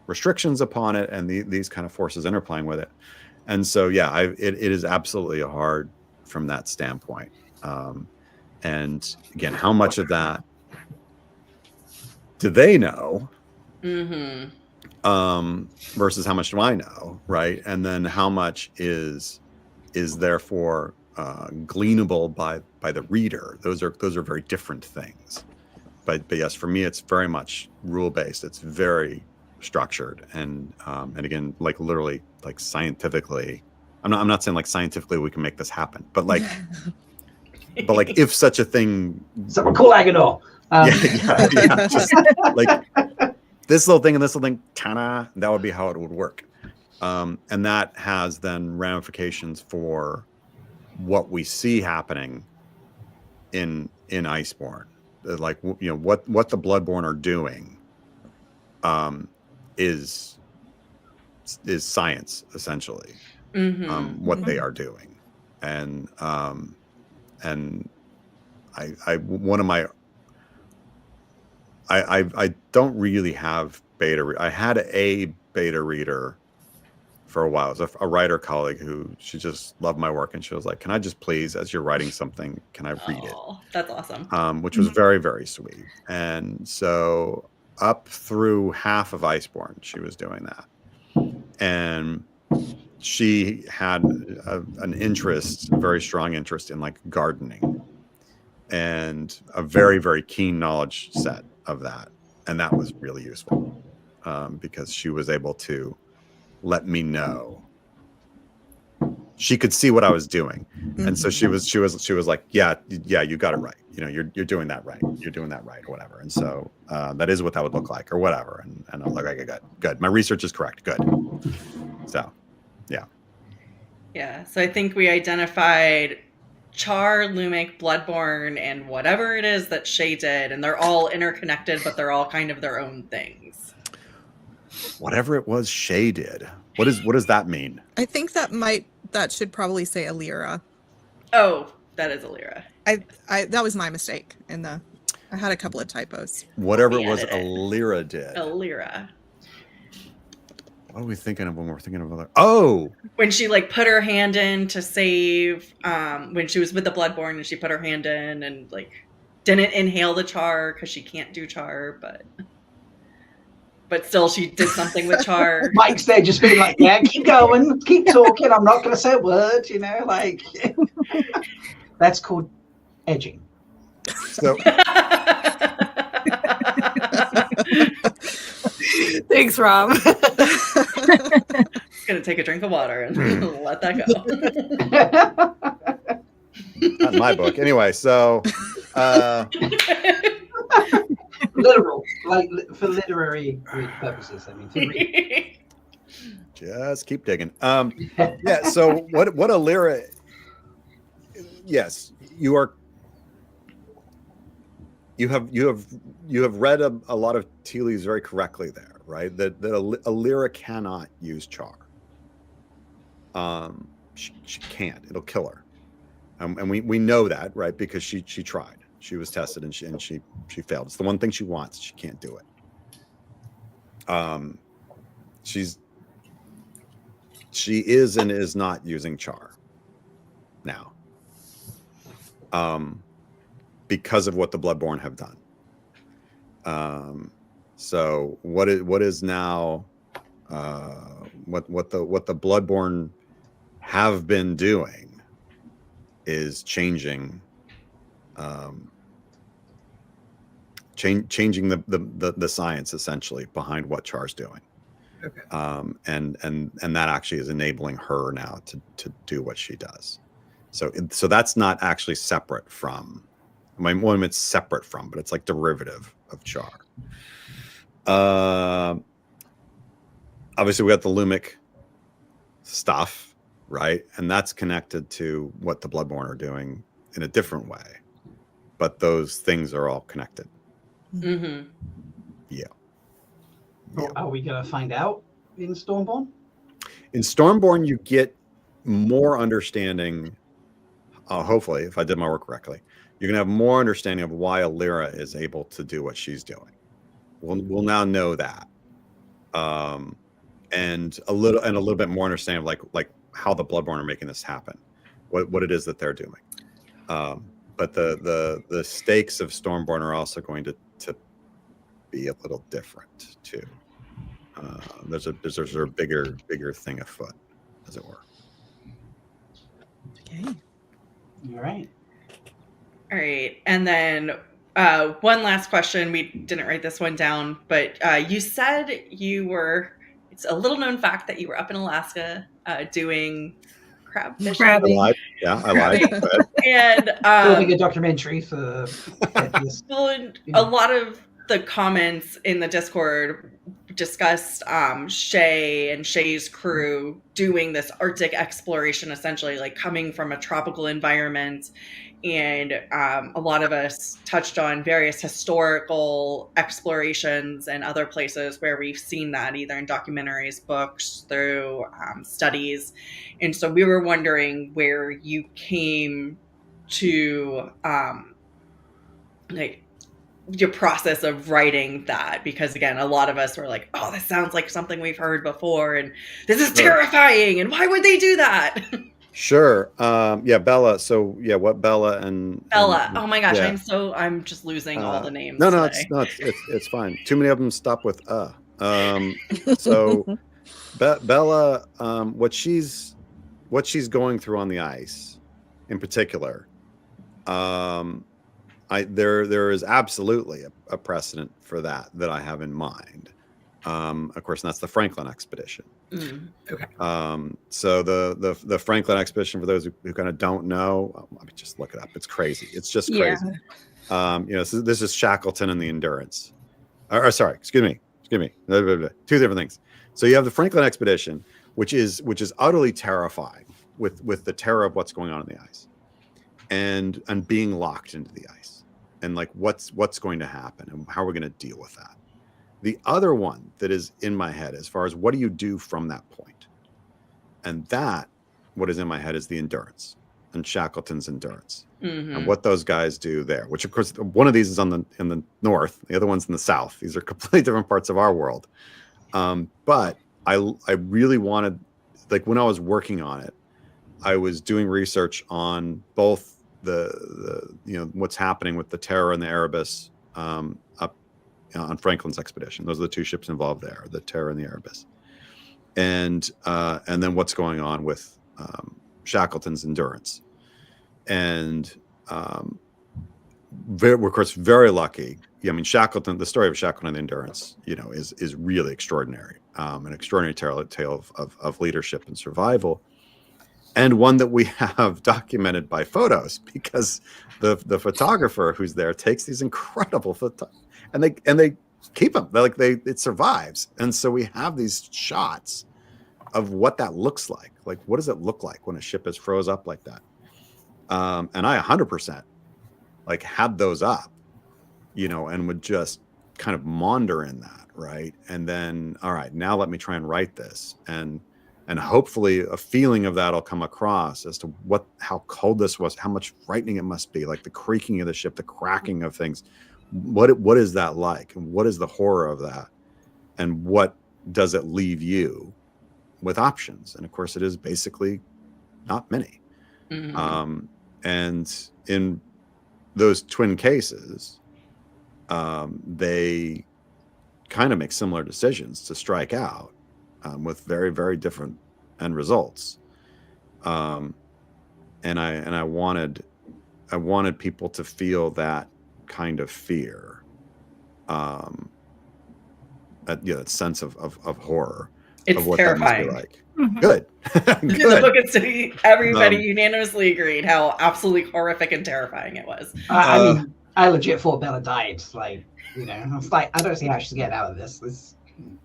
E: restrictions upon it and these kind of forces interplaying with it. And so, yeah, it is absolutely hard from that standpoint. And again, how much of that do they know? Versus how much do I know, right? And then how much is therefore gleanable by the reader? Those are very different things. But yes, for me, it's very much rule based. It's very structured, and again, like literally, like scientifically. I'm not saying like scientifically we can make this happen, but like, if such a thing,
A: someone call Agador.
E: Yeah, just like this little thing and this little thing, that would be how it would work, and that has then ramifications for what we see happening in Iceborn. Like, what the Bloodborne are doing is science essentially. What they are doing, and I don't really have beta. I had a beta reader for a while. It was a writer colleague who, she just loved my work, and she was like, "Can I just please, as you're writing something, can I read it?"
D: That's awesome.
E: Which was very, very sweet. And so up through half of Iceborn, she was doing that. And she had a very strong interest in like gardening, and a very, very keen knowledge set of that. And that was really useful because she was able to let me know. She could see what I was doing. And so she was like, yeah, you got it right. You're doing that right. You're doing that right, or whatever. And so that is what that would look like, or whatever. And I was like, okay, good. My research is correct. Good. So, yeah.
D: Yeah. So I think we identified Char, Lumic, Bloodborne, and whatever it is that Shay did, and they're all interconnected, but they're all kind of their own things.
E: Whatever it was Shay did. What does that mean?
F: I think that should probably say Alira.
D: Oh, that is Alira.
F: I that was my mistake I had a couple of typos.
E: Whatever it was Alira did.
D: Alira.
E: What are we thinking of when we're thinking of other? Oh,
D: when she like put her hand in to save, when she was with the Bloodborne, and she put her hand in and like didn't inhale the char because she can't do char, but still she did something with char.
A: Mike's there just being like, yeah, keep going, keep talking. I'm not going to say a word, like that's called edging.
E: So.
C: Thanks, Rob.
D: It's take a drink of water and let that go.
E: Not in my book. Anyway, so
A: Literal, like for literary purposes. I mean, to read.
E: just keep digging. Yeah. So what a lyra? Yes, you are. You have read a lot of tea leaves very correctly there, right? That a lyra cannot use char. She can't. It'll kill her, and we know that, right? Because she tried. She was tested and she failed. It's the one thing she wants. She can't do it. She is and is not using char now. Because of what the Bloodborne have done. So what is now what the Bloodborne have been doing is changing changing the science essentially behind what char's doing.
C: Okay.
E: And that actually is enabling her now to do what she does. So that's not actually separate from. It's separate from, but it's like derivative of char. Obviously, we got the Lumic stuff, right? And that's connected to what the Bloodborne are doing in a different way. But those things are all connected.
D: Mm-hmm.
E: Yeah.
A: Well, are we going to find out in Stormborn?
E: In Stormborn, you get more understanding. Hopefully, if I did my work correctly, you're going to have more understanding of why a lyra is able to do what she's doing. We'll now know that, and a little bit more understanding of like how the Bloodborne are making this happen, what it is that they're doing. But the stakes of Stormborn are also going to be a little different too. There's a bigger thing afoot, as it were.
F: Okay.
A: All right.
D: All right. And then one last question. We didn't write this one down, but you said it's a little known fact that you were up in Alaska doing crab fishing.
E: I lied. Yeah, I lied.
D: And
A: Building a documentary for this.
D: well, a lot of the comments in the Discord discussed Shay and Shay's crew doing this Arctic exploration, essentially like coming from a tropical environment. And a lot of us touched on various historical explorations and other places where we've seen that either in documentaries, books, through studies. And so we were wondering where you came to your process of writing that, because again, a lot of us were like, oh, this sounds like something we've heard before and this is terrifying and why would they do that?
E: Sure. Yeah, Bella. So yeah, what Bella and
D: oh my gosh,
E: yeah.
D: I'm just losing all the names.
E: No,
D: today.
E: it's fine. Too many of them stop with so Bella, what she's going through on the ice in particular, there is absolutely a precedent for that I have in mind. Of course, and that's the Franklin expedition.
C: Okay.
E: So the Franklin expedition, for those who kind of don't know, I mean, just look it up. It's crazy. It's just crazy. This is Shackleton and the Endurance. Sorry, excuse me. Two different things. So you have the Franklin expedition, which is utterly terrifying with the terror of what's going on in the ice, and being locked into the ice, and like what's going to happen and how we're going to deal with that. The other one that is in my head, as far as what do you do from that point, and that what is in my head is the Endurance and Shackleton's Endurance, and what those guys do there. Which, of course, one of these is in the north, the other one's in the south. These are completely different parts of our world. But I really wanted, like when I was working on it, I was doing research on both the what's happening with the Terror and the Erebus up on Franklin's expedition. Those are the two ships involved there, the Terror and the Erebus, and then what's going on with Shackleton's Endurance. And we're of course very lucky. I mean, Shackleton, the story of Shackleton and the Endurance, is really extraordinary. an extraordinary tale of leadership and survival, and one that we have documented by photos, because the photographer who's there takes these incredible photos, and they keep them. It survives, and so we have these shots of what that looks like. Like, what does it look like when a ship is froze up like that? And I 100% like had those up, and would just kind of maunder in that, right? And then, all right, now let me try and write this, and hopefully a feeling of that'll come across as to how cold this was, how much frightening it must be, like the creaking of the ship, the cracking of things. What is that like, and what is the horror of that, and what does it leave you with options? And of course, it is basically not many. Mm-hmm. And in those twin cases, they kind of make similar decisions to strike out, with very, very different end results. And I wanted people to feel that kind of fear, that sense of horror.
D: It's
E: of what
D: terrifying.
E: That must be like. Mm-hmm. Good.
D: The book is everybody unanimously agreed how absolutely horrific and terrifying it was.
A: I mean, I legit thought Bella died. Like, it's like, I don't see how she's getting out of this.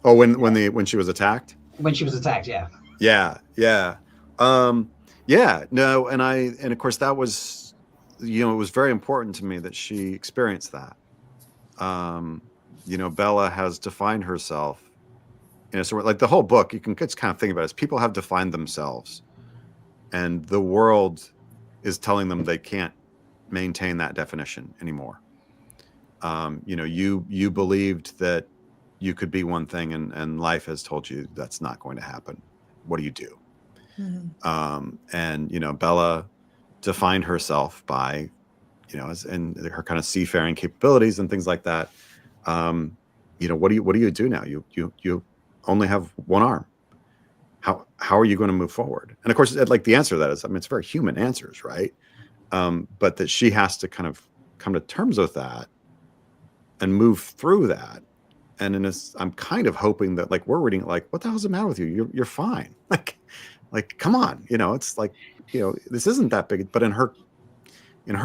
E: Oh, when she was attacked?
A: When she was attacked, yeah.
E: Yeah. No, and of course that was, it was very important to me that she experienced that. Bella has defined herself. So like the whole book, you can just kind of think about it as people have defined themselves, and the world is telling them they can't maintain that definition anymore. You believed that you could be one thing, and life has told you that's not going to happen. What do you do? Mm-hmm. And Bella defined herself by, and her kind of seafaring capabilities and things like that. What do you do now? You only have one arm. How are you going to move forward? And of course, like the answer to that is, it's very human answers, right? But that she has to kind of come to terms with that and move through that. And I'm kind of hoping that, like, we're reading it like, what the hell's the matter with you? You're fine. Like, come on, it's like, this isn't that big, but in her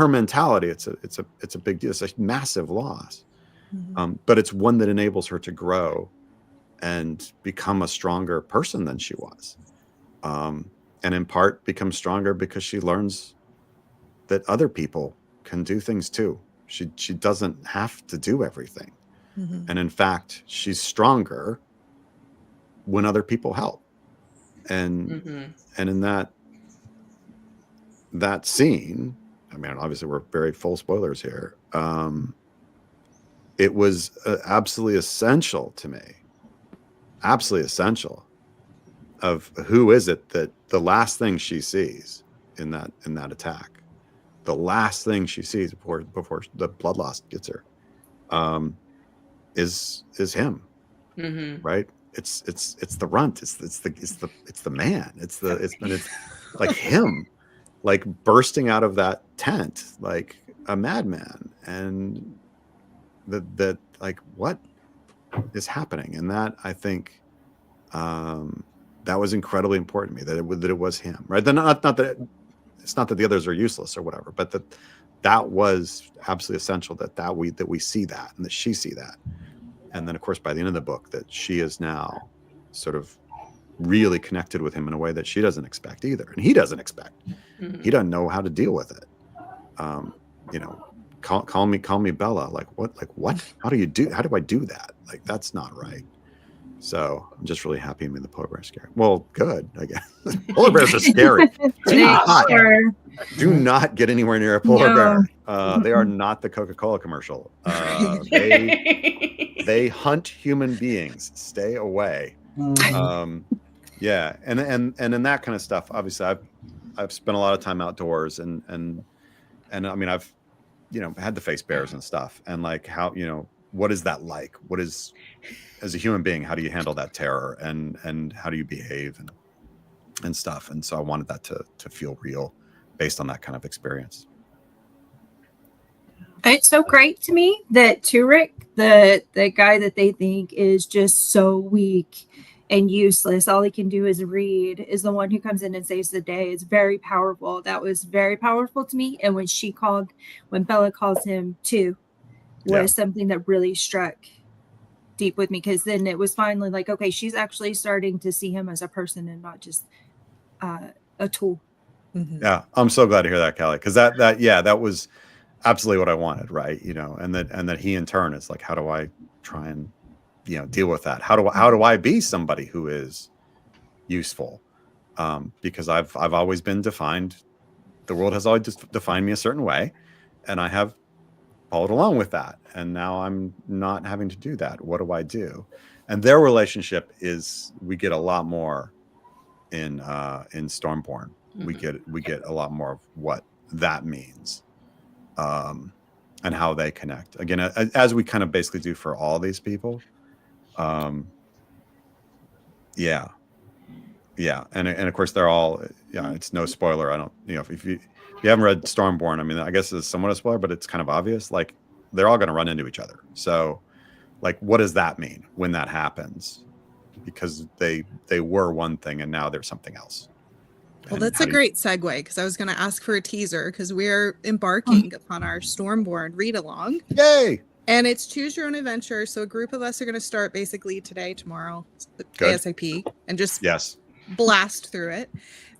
E: mentality, it's a big deal. It's a massive loss. Mm-hmm. But it's one that enables her to grow and become a stronger person than she was. And in part becomes stronger because she learns that other people can do things too. She doesn't have to do everything. Mm-hmm. And in fact, she's stronger when other people help. And mm-hmm. and in that scene, obviously we're very full spoilers here. It was absolutely essential to me. Absolutely essential of who is it that the last thing she sees in that attack, the last thing she sees before the blood loss gets her, is him. Mm-hmm. Right? It's the runt. It's the man. It's like him, like bursting out of that tent like a madman, and that like, what is happening? And that, I think, that was incredibly important to me, that it was him, right? Then not that it's not that the others are useless or whatever, but that was absolutely essential that we see that, and that she see that. And then of course by the end of the book, that she is now sort of really connected with him in a way that she doesn't expect either, and he doesn't expect. Mm-hmm. He doesn't know how to deal with it. Call me Bella. Like what? How do I do that? Like, that's not right. So I'm just really happy. The polar bear scary. Well, good, I guess. Polar bears are scary. Do not get anywhere near a polar bear. They are not the Coca-Cola commercial. They hunt human beings. Stay away. Yeah, and in that kind of stuff, obviously I've spent a lot of time outdoors, and I've had to face bears and stuff, and like, how, what is that like? What is, as a human being, how do you handle that terror, and how do you behave and stuff? And so I wanted that to feel real based on that kind of experience.
G: It's so great to me that Turek, the guy that they think is just so weak, and useless. All he can do is read, is the one who comes in and saves the day. It's very powerful. That was very powerful to me. And when Bella calls him too, was something that really struck deep with me, because then it was finally like, okay, she's actually starting to see him as a person and not just a tool.
F: Mm-hmm.
E: Yeah, I'm so glad to hear that, Callie, because that was absolutely what I wanted, right? You know, and that he in turn is like, how do I try and, you know, deal with that? How do I be somebody who is useful? Because I've always been defined. The world has always defined me a certain way, and I have followed along with that. And now I'm not having to do that. What do I do? And their relationship is, we get a lot more in Stormborn.
D: Mm-hmm.
E: We get a lot more of what that means, and how they connect. Again, as we kind of basically do for all these people. Yeah. And of course they're all, it's no spoiler. I don't, you know, if you haven't read Stormborn, I mean, I guess it's somewhat a spoiler, but it's kind of obvious. Like, they're all going to run into each other. So, like, what does that mean when that happens? Because they were one thing and now they're something else.
F: Well, that's a great segue, because I was going to ask for a teaser, because we're embarking upon our Stormborn read along.
E: Yay!
F: And it's choose your own adventure. So a group of us are going to start basically today, tomorrow,
E: Good.
F: ASAP, and just blast through it.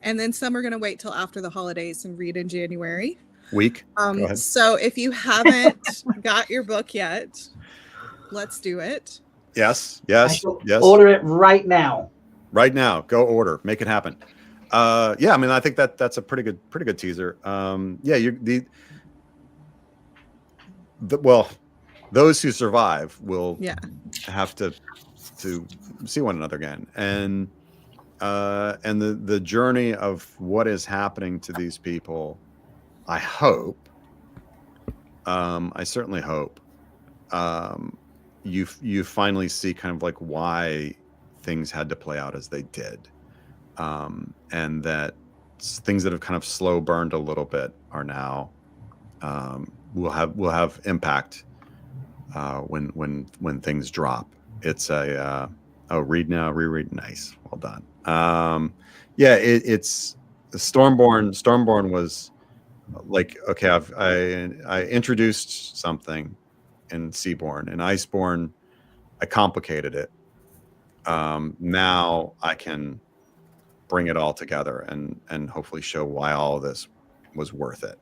F: And then some are going to wait till after the holidays and read in January.
E: Week. Go ahead.
F: So if you haven't got your book yet, let's do it.
E: Yes.
A: Order it right now.
E: Right now. Go order. Make it happen. I mean, I think that's a pretty good teaser. Those who survive will have to see one another again, and the journey of what is happening to these people. I hope, I certainly hope, you finally see kind of like why things had to play out as they did. And that things that have kind of slow burned a little bit are now will have impact when things drop. It's a read now, reread. Nice, well done. It's Stormborn. Stormborn was like, okay, I introduced something in Seaborn, and Iceborn, I complicated it. Now I can bring it all together and hopefully show why all of this was worth it,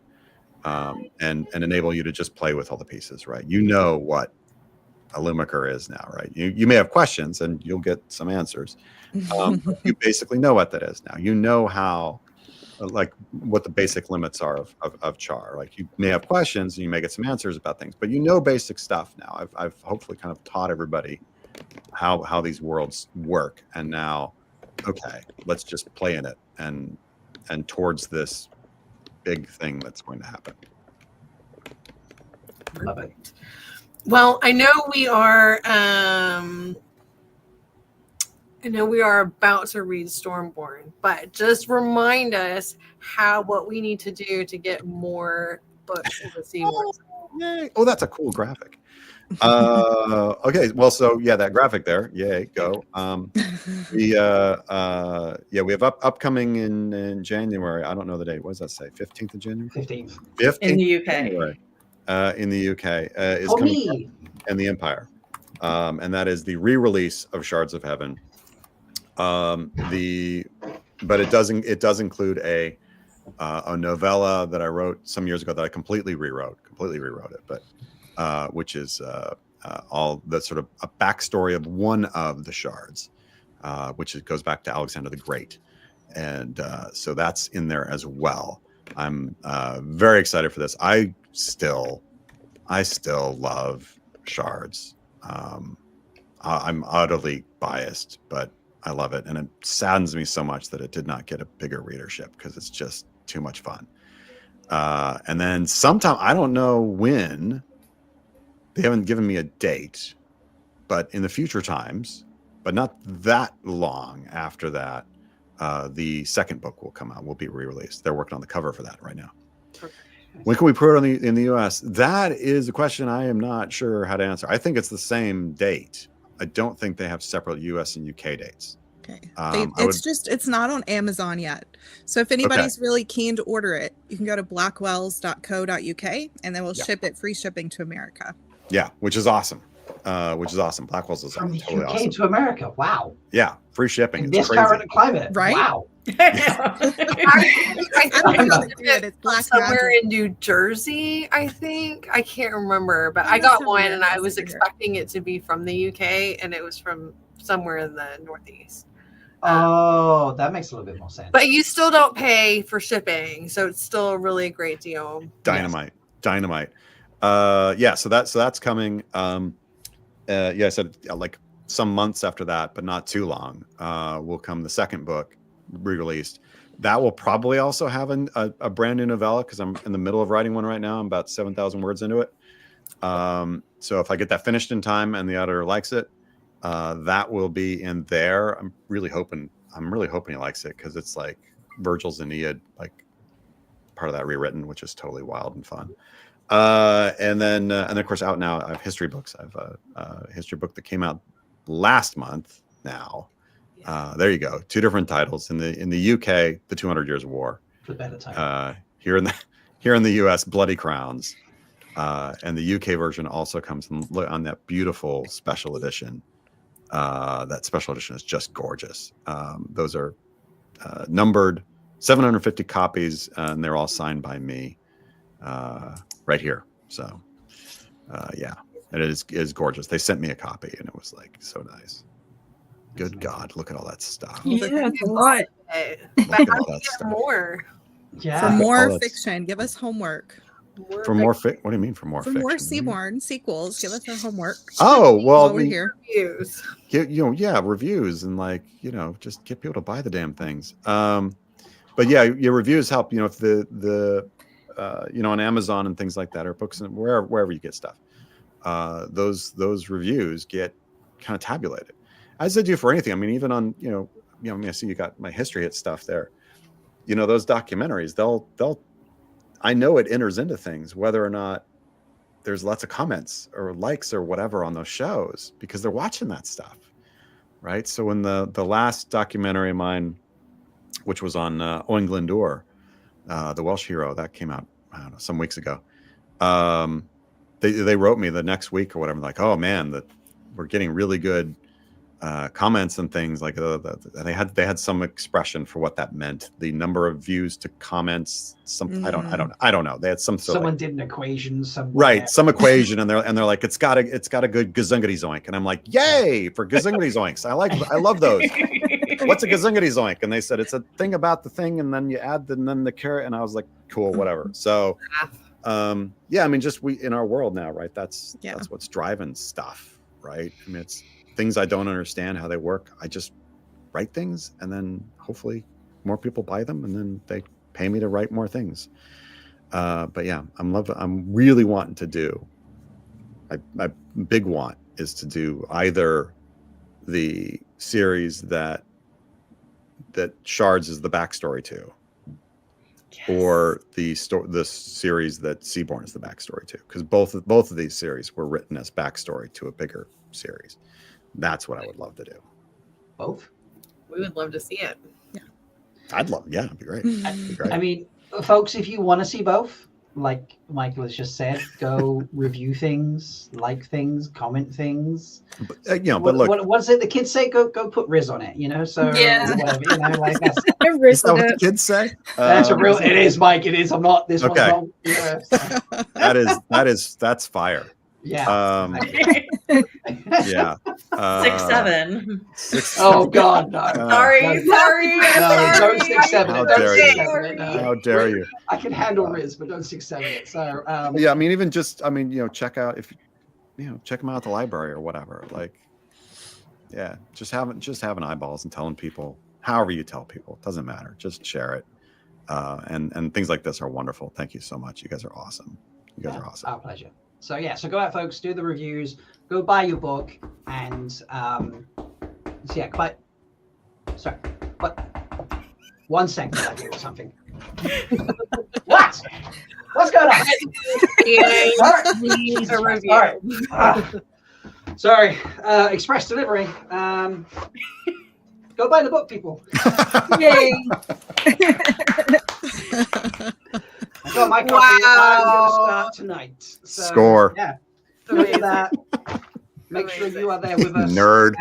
E: and enable you to just play with all the pieces, right? You know what Illumiker is now, right? You may have questions and you'll get some answers. You basically know what that is now. You know how, like, what the basic limits are of Char. Like, you may have questions and you may get some answers about things, but you know basic stuff now. I've hopefully kind of taught everybody how these worlds work, and now, okay, let's just play in it and towards this big thing that's going to happen.
A: Love it.
C: Well, I know we are about to read Stormborn, but just remind us what we need to do to get more books of the Seaborn.
E: Yay. Oh, that's a cool graphic. Okay, well, so that graphic there, yay, go. We have upcoming in January. I don't know the date. What does that say? 15th of January.
A: 15th
D: in the UK.
E: January. In the UK is coming, and the Empire, and that is the re-release of Shards of Heaven. But it does include a novella that I wrote some years ago that I completely rewrote it, but which is all the sort of a backstory of one of the shards, which goes back to Alexander the Great, and so that's in there as well. I'm very excited for this. I still love shards. I'm utterly biased, but I love it, and it saddens me so much that it did not get a bigger readership because it's just too much fun. And then sometime, I don't know when, they haven't given me a date, but in the future times, but not that long after that, the second book will come out, will be re-released. They're working on the cover for that right now.
C: Okay.
E: When can we put it in the US? That is a question I am not sure how to answer. I think it's the same date. I don't think they have separate US and UK dates.
F: Okay.
E: It's
F: it's not on Amazon yet. So if anybody's really keen to order it, you can go to blackwells.co.uk and then we'll ship it free shipping to America.
E: Yeah, which is awesome. Blackwells is
A: From the
E: totally
A: UK
E: awesome.
A: to America. Wow.
E: Yeah, free shipping.
A: In
E: It's
A: this
E: crazy.
A: current climate.
F: Right?
A: Wow.
C: I
F: don't know the dude, it's black
C: somewhere
F: magic.
C: in New Jersey, I think. I can't remember, but
F: I
C: I
F: know
C: got
F: somewhere
C: one and I
F: else
C: was
F: over here.
C: expecting it to be from the UK, and it was from somewhere in the Northeast.
A: Oh, that makes a little bit more sense.
C: But you still don't pay for shipping, so it's still a really great deal.
E: Dynamite. Yeah, so that's coming. I said like some months after that, but not too long. Will come the second book re-released. That will probably also have a brand new novella because I'm in the middle of writing one right now. I'm about 7,000 words into it. So if I get that finished in time and the editor likes it, that will be in there. I'm really hoping he likes it because it's like Virgil's Aeneid, like part of that rewritten, which is totally wild and fun. And then of course out now, I have history books. I have a history book that came out last month now. There you go. 2 different titles in the UK, The 200 Years of War.
A: The better title.
E: Here in the US, Bloody Crowns. And the UK version also comes on that beautiful special edition. That special edition is just gorgeous. Those are numbered 750 copies, and they're all signed by me right here. So, yeah, and it is gorgeous. They sent me a copy, and it was like so nice. Good God, look at all that stuff.
G: Yeah, it's a lot.
C: But how do you get more?
A: Yeah.
F: For more
E: that's-
F: fiction, give us homework.
E: For more what do you mean for more
F: For
E: fiction?
F: more Seaborn sequels, give us our homework.
E: Oh, well,
F: While we're here.
C: Reviews.
E: Reviews and just get people to buy the damn things. But yeah, your reviews help. If the on Amazon and things like that, or books and wherever you get stuff, those reviews get kind of tabulated, as they do for anything. I mean, even on I see you got my history hit stuff there. Those documentaries, they'll I know it enters into things whether or not there's lots of comments or likes or whatever on those shows because they're watching that stuff, right? So when the last documentary of mine, which was on Owen Glendower, the Welsh hero, that came out, I don't know, some weeks ago. They wrote me the next week or whatever, like, oh man, we're getting really good comments and things like they had some expression for what that meant. The number of views to comments, I don't know. They had some sort
A: someone
E: of,
A: did an equation somewhere.
E: right, some equation, and they're like, it's got a good gazungity zoink, and I'm like, yay for gazungity zoinks. I love those. What's a gazungity zoink? And they said it's a thing about the thing, and then you add the carrot, and I was like, cool, whatever. So yeah, I mean, just we in our world now, right? That's what's driving stuff, right? I mean, it's things I don't understand how they work. I just write things, and then hopefully more people buy them, and then they pay me to write more things. But yeah, I'm really wanting to do. My big want is to do either the series that Shards is the backstory to, or the series that Seaborn is the backstory to, because both of these series were written as backstory to a bigger series. That's what I would love to do.
A: Both?
C: We would love to see it.
E: It'd be great. It'd be great.
A: I mean, folks, if you want to see both, like Michael has just said, go review things, like things, comment things.
E: But look,
A: what's it the kids say? Go put Riz on it, So
G: Yeah.
A: whatever, like that's
E: is that what the kids say?
A: that's a real. It is, Mike. It is. I'm not. This
E: Okay.
A: one's not. Yeah.
E: That's fire.
A: Yeah.
E: Yeah.
D: 6'7".
E: 6'7".
A: Oh God, no.
D: Sorry.
A: No, don't 6'7".
E: How
A: Don't
E: dare
A: 6'7".
E: you.
A: No.
E: How dare you?
A: I can handle Riz, but don't 6'7" it. So
E: Yeah, I mean, even just, check out check them out at the library or whatever. Like, yeah, just having eyeballs and telling people, however you tell people, it doesn't matter. Just share it. And things like this are wonderful. Thank you so much. You guys are awesome. You guys are awesome.
A: Our pleasure. So yeah, so go out, folks, do the reviews, go buy your book, and one second, I do something. What? What's going on?
C: A review.
A: All right. Sorry, express delivery. Go buy the book, people.
G: Yay.
A: I got my copy.
C: Wow.
A: I'm going to start tonight. So,
E: Score.
A: Yeah. Look at that. Make sure you are there with us.
E: Nerd.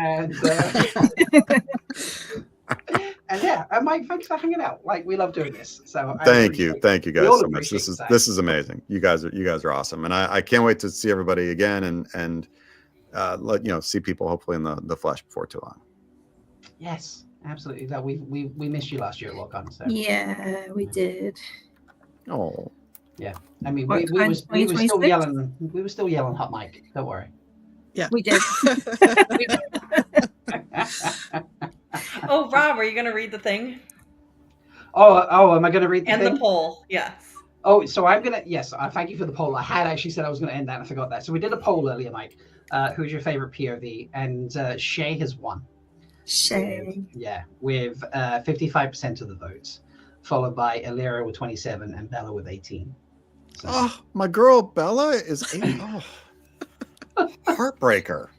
A: And yeah, and Mike, thanks for hanging out. Like, we love doing this. So
E: Thank you guys
A: We all
E: so much.
A: appreciate
E: This is amazing. You guys are awesome, and I can't wait to see everybody again and let see people hopefully in the flesh before too long.
A: Yes, absolutely. That we missed you last year at WorldCon. So
G: Yeah, we did.
E: Oh,
A: yeah. I mean,
G: What,
A: we were still
G: 2026?
A: yelling. We were still yelling hot mic. Don't worry.
F: Yeah,
G: We did.
D: Oh, Rob, are you going to read the thing?
A: Oh, am I going to read the
D: And
A: thing?
D: the poll, yes.
A: Oh, so I'm gonna. Yes, thank you for the poll. I had actually said I was going to end that, and I forgot that. So we did a poll earlier, Mike. Who's your favorite POV? And Shay has won.
G: Shay.
A: With 55% of the votes, followed by Illyria with 27 and Bella with 18. So,
E: oh, my girl Bella is 80. Oh, heartbreaker.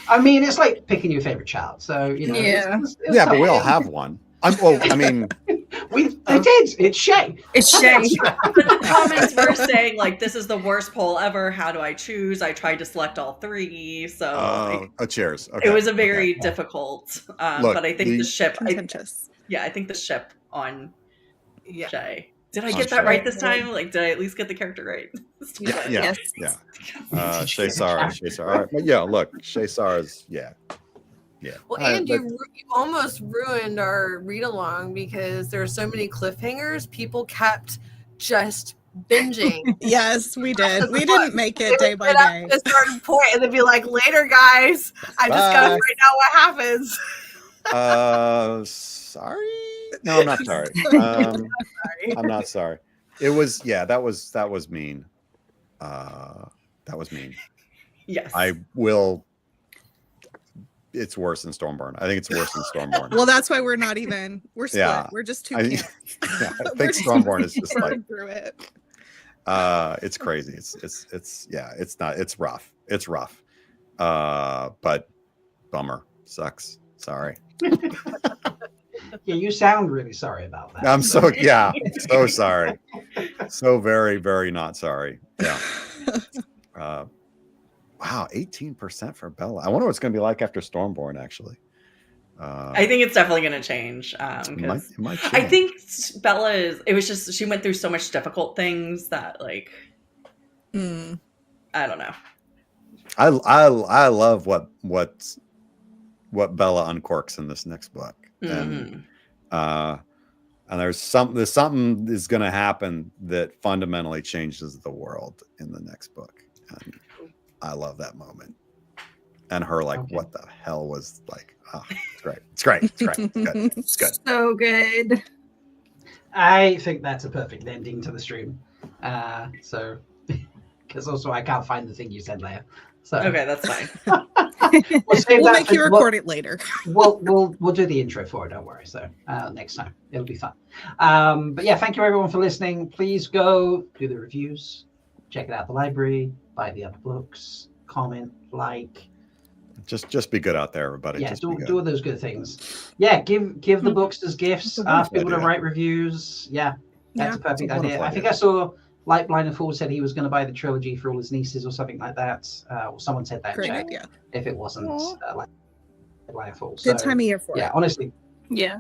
A: I mean, it's like picking your favorite child. So
G: Yeah.
A: it's
E: Yeah, but
A: tough.
E: we all have one. I mean,
A: They did. It's Shay.
G: It's Shay.
D: But the comments were saying, like, this is the worst poll ever. How do I choose? I tried to select all three. So
E: cheers. Okay.
D: it was a very
A: Okay.
D: difficult,
E: Look,
D: but I think the ship,
F: contentious.
D: I think the ship on
C: Yeah.
D: Shay. Did I
E: On
D: get that
E: Shay.
D: right this time? Like, did I at least get the character right?
E: Yeah.
G: Yes.
E: Shay Sara. All right. But yeah, look, Shay Sara's yeah.
C: Well, and you almost ruined our read along because there are so many cliffhangers. People kept just binging.
F: Yes, we did. We didn't make it day by
C: Get up
F: day.
C: to a certain point and then be like, later, guys, I just gotta
E: Bye.
C: find out what happens.
E: Sorry. No, I'm not sorry. I'm not sorry. It was that was mean. That was mean.
D: Yes.
E: I will. It's worse than Stormborn. I think it's worse than Stormborn.
F: Well, that's why we're not even. We're split.
E: Yeah.
F: We're just two
E: I
F: camps.
E: I
F: We're
E: think Stormborn is just like
F: through it.
E: it's crazy. It's not. It's rough. It's rough. But bummer. Sucks. Sorry.
A: Yeah, you sound really sorry about that.
E: I'm so sorry. So very, very not sorry. Yeah. Wow, 18% for Bella. I wonder what it's going to be like after Stormborn, actually.
D: I think it's definitely going to change.
E: It might
D: I
E: change.
D: think Bella it was just, she went through so much difficult things that, like, I don't know.
E: I love what Bella uncorks in this next book.
D: Mm-hmm.
E: And there's something is going to happen that fundamentally changes the world in the next book. And I love that moment. And her what the hell was like, oh, it's great. It's great. It's great. It's good. It's good.
G: So good.
A: I think that's a perfect ending to the stream. So, because also I can't find the thing you said there. So
D: Okay, that's fine.
F: We'll make you record it later.
A: We'll do the intro for it. Don't worry. So next time it'll be fun. But yeah, thank you everyone for listening. Please go do the reviews, check it out at the library, buy the other books, comment, like.
E: Just be good out there, everybody.
A: Yeah,
E: Just
A: do all those good things. Yeah, give the books as gifts. Ask people to write reviews. Yeah, that's a perfect idea. I think I saw Light, Blind, and Fool said he was going to buy the trilogy for all his nieces or something like that. Or someone said that.
F: Great
A: in chat,
F: idea.
A: if it wasn't Light, Blind, and Fool.
F: Good time of year for
A: yeah,
F: it.
A: honestly,
G: Yeah.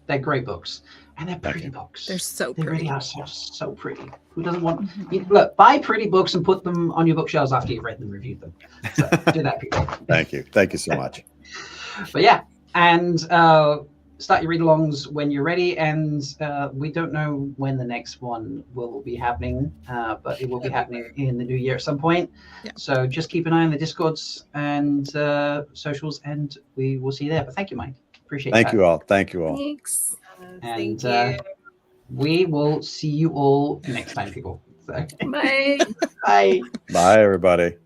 A: they're great books. And they're pretty books.
F: They're so
A: They
F: pretty.
A: really are so pretty. Who doesn't want? Look, buy pretty books and put them on your bookshelves after you've read them, reviewed them. So do that, people.
E: Thank you so much.
A: But yeah, and start your read-alongs when you're ready. And we don't know when the next one will be happening, but it will be happening in the new year at some point.
F: Yeah.
A: So just keep an eye on the Discords and socials, and we will see you there. But thank you, Mike. Appreciate it.
E: Thank you all. Thank you all.
G: Thanks.
A: And
C: Thank you.
A: we will see you all next time, people. So,
G: Bye.
A: bye.
E: Bye, everybody.